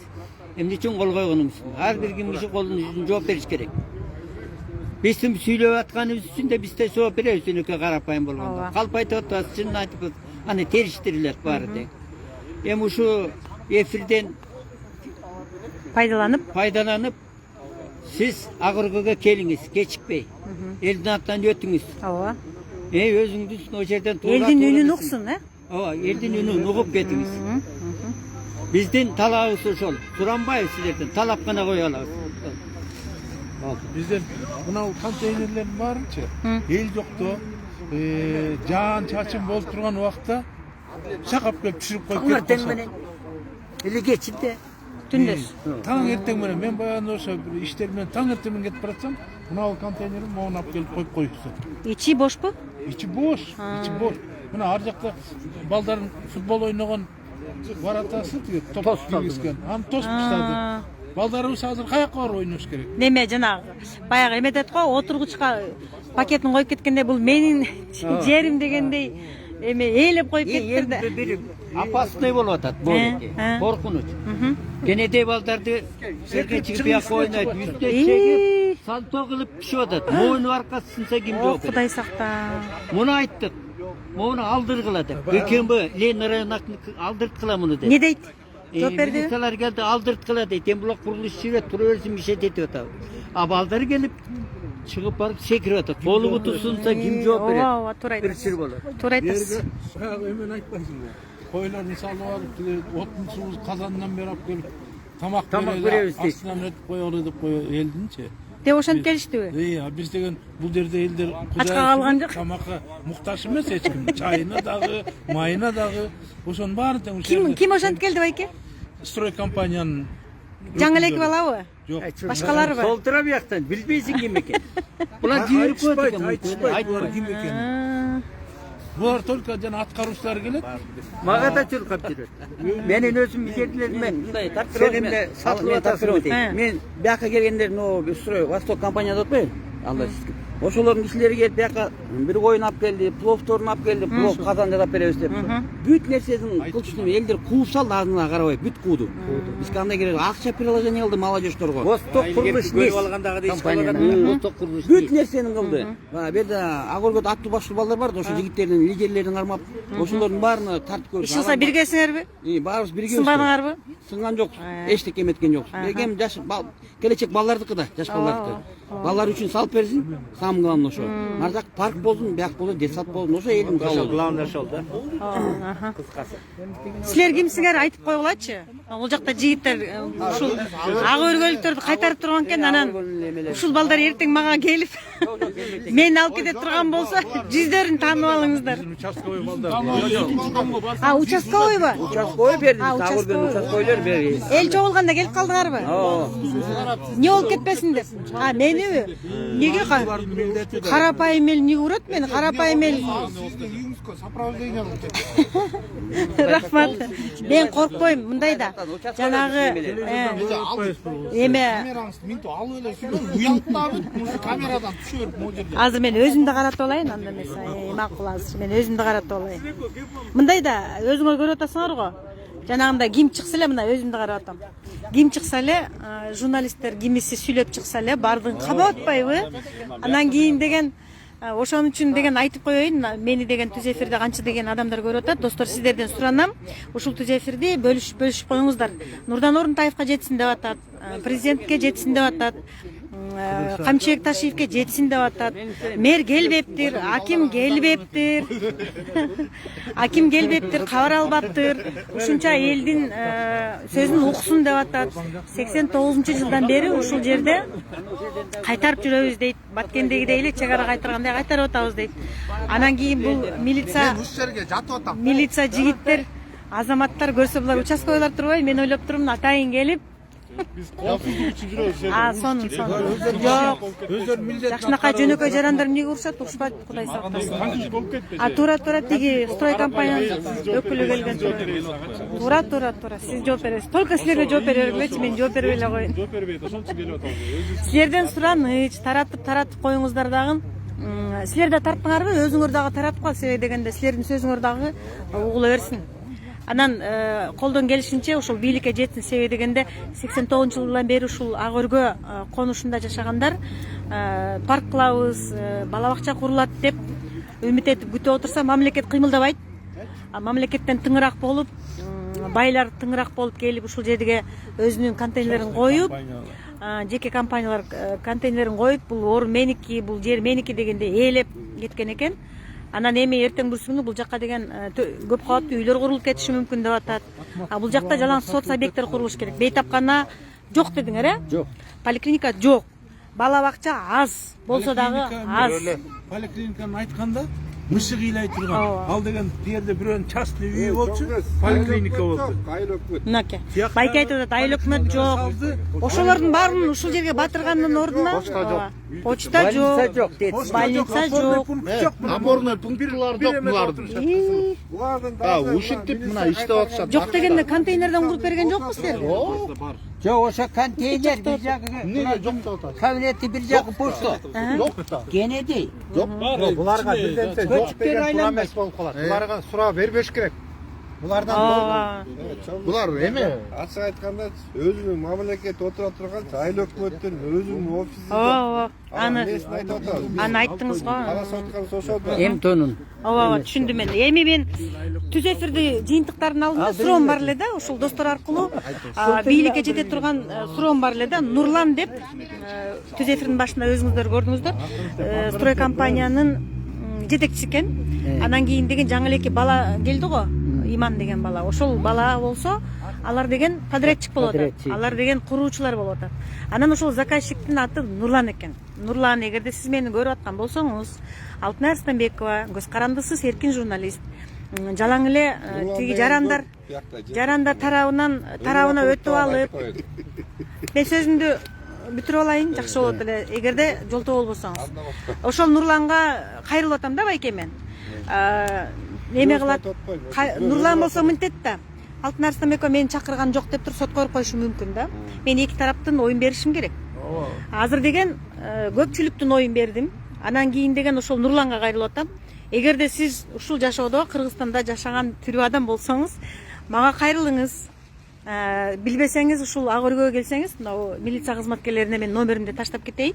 Эмне үчүн кол койгонуңуз? Ар бир ким киши колун жүзүн жооп бериш керек. Биздин сүйлөп атканыбыз үчүн да биз да жооп беребиз, өнөкө карапайым болгондо. Калп айтып атабыз, чынын айтып, аны териштирилет баары дег. Эми ушу эфирден пайдаланып, сиз Агыркөөгө келиңиз, кечикпей. Элдин атынан өтүңүз. Ооба. Өзүңүз о жерден элдин үнүн уксун, Элдин үнүн угуп кетиңиз. Биздин талабыбыз ошол. Суранбайбыз силерден, талап гана кое алабыз. Бизден мынау контейнерлердин баарынчы эл жокто жаан чачын болуп турган убакта чакап келип түшүрүп коюп кетип Тең менен эле кечинде түндөс. Таң эртең менен мен баягы ошо бир иштер менен таң эртең менен кетип баратсам, мынау контейнерин могуна алып келип коюп коюпсуз. Ичи бошпу? Ичи бош, ичи бош. Мына ар жакта балдардын футбол ойногон баратасы тиги топ кийгизген. Аны тосуп таштады. Балдарыбыз азыр каяка барып ойнош керек? Неме жанагы баягы эме дейт го, отургучка пакетин коюп кеткенде бул менин жерим дегендей эме ээлеп коюп кетти да. Бир опасный болуп атат бул. Коркунуч. Кенедей балдарды жерге чыгып бияка ойнойт, үстүнө чегип, салто кылып түшүп атат. Мойну аркасы сынса ким жооп берет? Кудай сакта. Муну айттык. Муну алдыргыла деп. Экенби Ленин районуна алдырткыла муну деп. Не дейт? Жооп берди. Милициялар келди, алдырткыла дейт. Эми булар курулуш жүрөт, тура берсин мишет этип атат. А балдар келип чыгып барып секирип атат. Колу куту сунса ким жооп берет? Ооба, туура айтасыз. Туура айтасыз. Баягы эмен айтпайсыңбы? Койлорду салып алып, тиги отун суу казандан бери алып келип тамак беребиз дейт. Астынан өтүп коелу деп кое элдинчи. Деп ошентип келиштиби? Биз деген бул жерде элдер Ачка калган жок. Тамакка муктаж эмес эч ким. Чайына дагы, майына дагы, ошонун баарын тең ушул. Ким ошентип келди байке? Строй компаниянын Жаңы элеки балабы? жок. Башкаларыбы? Сол тура бияктан билбейсиң ким экен. Булар жиберип коет экен. Айтышпайт, ким экен. Булар только жана аткаруучулар келет. Мага да чуркап жүрөт. Менин өзүм жердериме селимде сатылып атат. Мен бияка келгендер, строй Восток компанияда отпойбу? Алла сизге. Ошолордун кишилери келип бияка бир коюн алып келди, пловторун алып келди, плов казан жасап беребиз деп. Бүт нерсесин кылчтым, элдер кууп салды, андына карабай бүт кууду. Биз кандай керек? Акча приложение кылды молодежьторго. Восток курулуш дейт. Восток курулуш. Бүт нерсени кылды. Бу жерде Агоргөдө аттуу баштуу балдар бар, ошо жигиттердин лидерлерин кармап, ошолордун баарына тартып көрдүк. Иш кылса биргесиңерби? Баарыбыз бирге. Сынбадыңарбы? Сынган жок. Эчтеке эметкен жок. Эгем жаш келечек балдардыкы да, жаш балдардыкы. Балдар үчүн салып берсин, самый главный ошо. Наржак парк болсун, бияк болсун, детсад болсун, ошо элдин калыбы. Главный ошол да. Силер кимсиңер айтып койгулачы. Бул жакта жигиттер ушул ак өргөлүктөрдү кайтарып турган экен, анан ушул балдар эртең мага келип мени алып кете турган болсо, жүздөрүн таанып алыңыздар. Участковый балдар. Участковыйбы? Участковый берди, Агоргөдөн участковыйлар берди. Эл чогулганда келип калдыңарбы? Не болуп кетпесин деп. Мениби? Неге карапайым эл эмне урат мени? Карапайым эл. Рахмат. Мен коркпойм, мындай да. Жанагы эме камерадан түшөрүп могу жерде. азыр мен өзүмдү каратып алайын, анда эмес. Макул азыр мен өзүмдү каратып алайын. Мындай да өзүңөр көрүп атасыңар го. Жанагында ким чыкса эле, мына өзүмдү карап атам. Ким чыкса эле, журналисттер кимиси сүйлөп чыкса эле, бардыгын кабап атпайбы? Анан кийин деген ошон үчүн деген айтып коеюн, мени деген түз эфирде канча деген адамдар көрүп атат. Достор, сиздерден суранам, ушул түз эфирди бөлүшүп коюңуздар. Нурдан Орунтаевка жетсин деп атат, президентке жетсин деп атат, Камчыбек Ташиевке жетсин деп атат. Мэр келбептир, аким келбептир. Аким келбептир, кабар албаптыр. Ушунча элдин сөзүн уксун деп атат. 89-жылдан бери ушул жерде кайтарып жүрөбүз дейт. Баткендегидей эле чек ара кайтаргандай кайтарып атабыз дейт. Анан кийин бул милиция жигиттер, азаматтар көрсө булар участковыйлар турбайбы? Мен ойлоп турмун, атайын келип Биз коопсуздук үчүн жүрөбүз. сонун. Жок. Жакшынакай жөнөкөй жарандар эмнеге урушат? Урушпайт, Кудай сактасын. Туура тиги строй компаниянын өкүлү келген. Туура. Сиз жооп бересиз. Только силерге жооп бере бергилечи, мен жооп бербей эле коеюн. Жооп бербейт, ошон үчүн келип атабыз. Силерден сураныч, таратып коюңуздар дагы. Силер да тарттыңарбы? Өзүңөр дагы таратып кал, себеби дегенде силердин сөзүңөр дагы угула берсин. Анан колдон келишинче ушул бийликке жетсин, себеби дегенде 89-жылдан бери ушул Ак Өргө конушунда жашагандар парк кылабыз, бала бакча курулат деп үмүт этип күтүп отурса, мамлекет кыймылдабайт. Мамлекеттен тыңыраак болуп, байлар тыңыраак болуп келип ушул жерге өзүнүн контейнерлерин коюп, жеке компаниялар контейнерлерин коюп, бул орун меники, бул жер меники дегенде ээлеп кеткен экен. Анан эми эртең бүрсүнгү бул жакка деген көп кабаттуу үйлөр курулуп кетиши мүмкүн деп атат. Бул жакта жалаң соц объекттер курулуш керек. Бейтапкана жок дедиңер, Жок. Поликлиника жок. Бала бакча аз, болсо дагы аз. Поликлиниканы айтканда мышык ыйлай турган. Ал деген жерде бирөөнүн частный үйү болчу, поликлиника болду. Мынакей. Байке айтып атат, айыл өкмөт жок. Ошолордун баарын ушул жерге батыргандын ордуна почта жок, больница жок. Опорный пунктлар жок булардын. Ушинтип мына иштеп атышат. Жок дегенде контейнерден куруп берген жокпу силерге? Жок, ошо контейнер бир жагы. Эмнеге жок деп атат? Кабинети бир жагы пусто. Жок да. Кенеди. Жок. Буларга бирденсе жок деген тура эмес болуп калат. Буларга суроо бербеш керек. Булардан булар эме Ачык айтканда өзүнүн мамлекет отура турган айыл өкмөттүн өзүнүн офиси. Аны айттыңыз го. Карасып аткан ошол. Эм тонун. Түшүндүм мен. Эми мен түз эфирди жыйынтыктардын алдында суроом бар эле да, ушул достор аркылуу бийликке жете турган суроом бар эле да. Нурлан деп түз эфирдин башында өзүңүздөр көрдүңүздөр. Строй компаниянын жетекчиси экен. Анан кийин деген жаңы эки бала келди го. Иман деген бала. Ошол бала болсо, алар деген подрядчик болуп атат. Алар деген куруучулар болуп атат. Анан ошол заказчиктин аты Нурлан экен. Нурлан, эгерде сиз мени көрүп аткан болсоңуз, Алтынай Арстанбекова, көз карандысыз эркин журналист. Жалаң эле тиги жарандар тарабына өтүп алып, мен сөзүмдү бүтүрүп алайын, жакшы болот эле, эгерде жолтоо болбосоңуз. Ошол Нурланга кайрылып атам да байке мен. неме кылат. Нурлан болсо мынтет да. Алтын Арыстанбеков мени чакырган жок деп туруп сотко коюп коюшу мүмкүн да. Мен эки тараптын оюн беришим керек. Азыр деген көпчүлүктүн оюн бердим. Анан кийин деген ошол Нурланга кайрылып атам. Эгерде сиз ушул жашоодо Кыргызстанда жашаган тирүү адам болсоңуз, мага кайрылыңыз. Билбесеңиз ушул ак өргөгө келсеңиз, мына милиция кызматкерлерине мен номеримди таштап кетейин.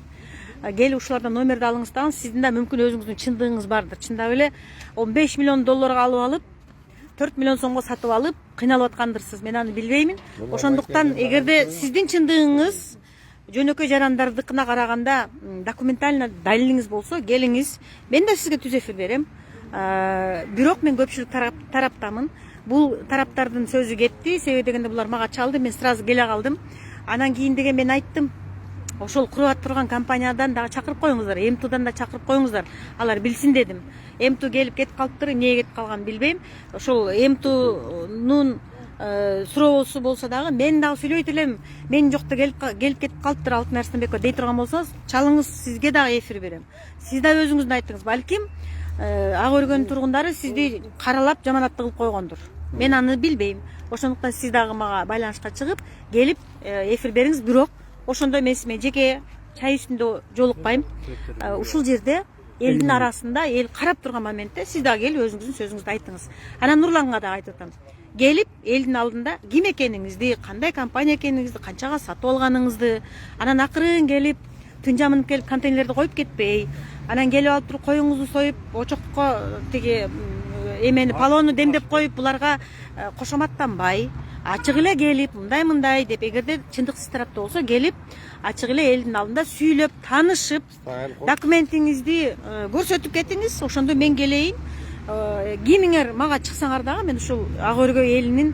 Келип ушулардан номерди алыңыз дагы, сиздин да мүмкүн өзүңүздүн чындыгыңыз бардыр. Чындап эле 15 миллион долларга алып алып, 4 миллион сомго сатып алып, кыйналып аткандырсыз. Мен аны билбеймин. Ошондуктан эгерде сиздин чындыгыңыз жөнөкөй жарандардыкына караганда документально далилиңиз болсо, келиңиз. Мен да сизге түз эфир берем. Бирок мен көпчүлүк тараптамын. Бул тараптардын сөзү кетти. Себеби дегенде булар мага чалды, мен сразу келе калдым. Анан кийин деген мен айттым. Ошол курап турган компаниядан дагы чакырып коюңуздар, МТУдан да чакырып коюңуздар. Алар билсин дедим. МТУ келип кетип калыптыр, эмне кетип калганын билбейм. Ошол МТУнун суроосу болсо дагы мен дагы сүйлөйт элем. Мен жокто келип кетип калыптыр Алтын Арыстанбеков дей турган болсоңуз, чалыңыз, сизге дагы эфир берем. Сиз да өзүңүздүн айтыңыз. Балким ак өргөнүн тургундары сизди каралап жаманатты кылып койгондур. Мен аны билбейм. Ошондуктан сиз дагы мага байланышка чыгып, келип эфир бериңиз. Бирок ошондой эмес, мен жеке чай үстүндө жолукпайм. Ушул жерде элдин арасында эл карап турган моментте сиз дагы келип өзүңүздүн сөзүңүздү айтыңыз. Анан Нурланга да айтып атам. Келип элдин алдында ким экениңизди, кандай компания экениңизди, канчага сатып алганыңызды, анан акырын келип тынжамын келип контейнерлерди коюп кетпей, анан келип алып туруп коюңузду союп, очоктукко тиги эмени палоону демдеп коюп, буларга кошоматтанбай, ачык эле келип мындай деп, эгерде чындыксыз тарапта болсо, келип ачык эле элдин алдында сүйлөп, таанышып, документиңизди көрсөтүп кетиңиз. Ошондо мен келейин. Кийиниңер мага чыксаңар дагы мен ушул ак өргөй элинин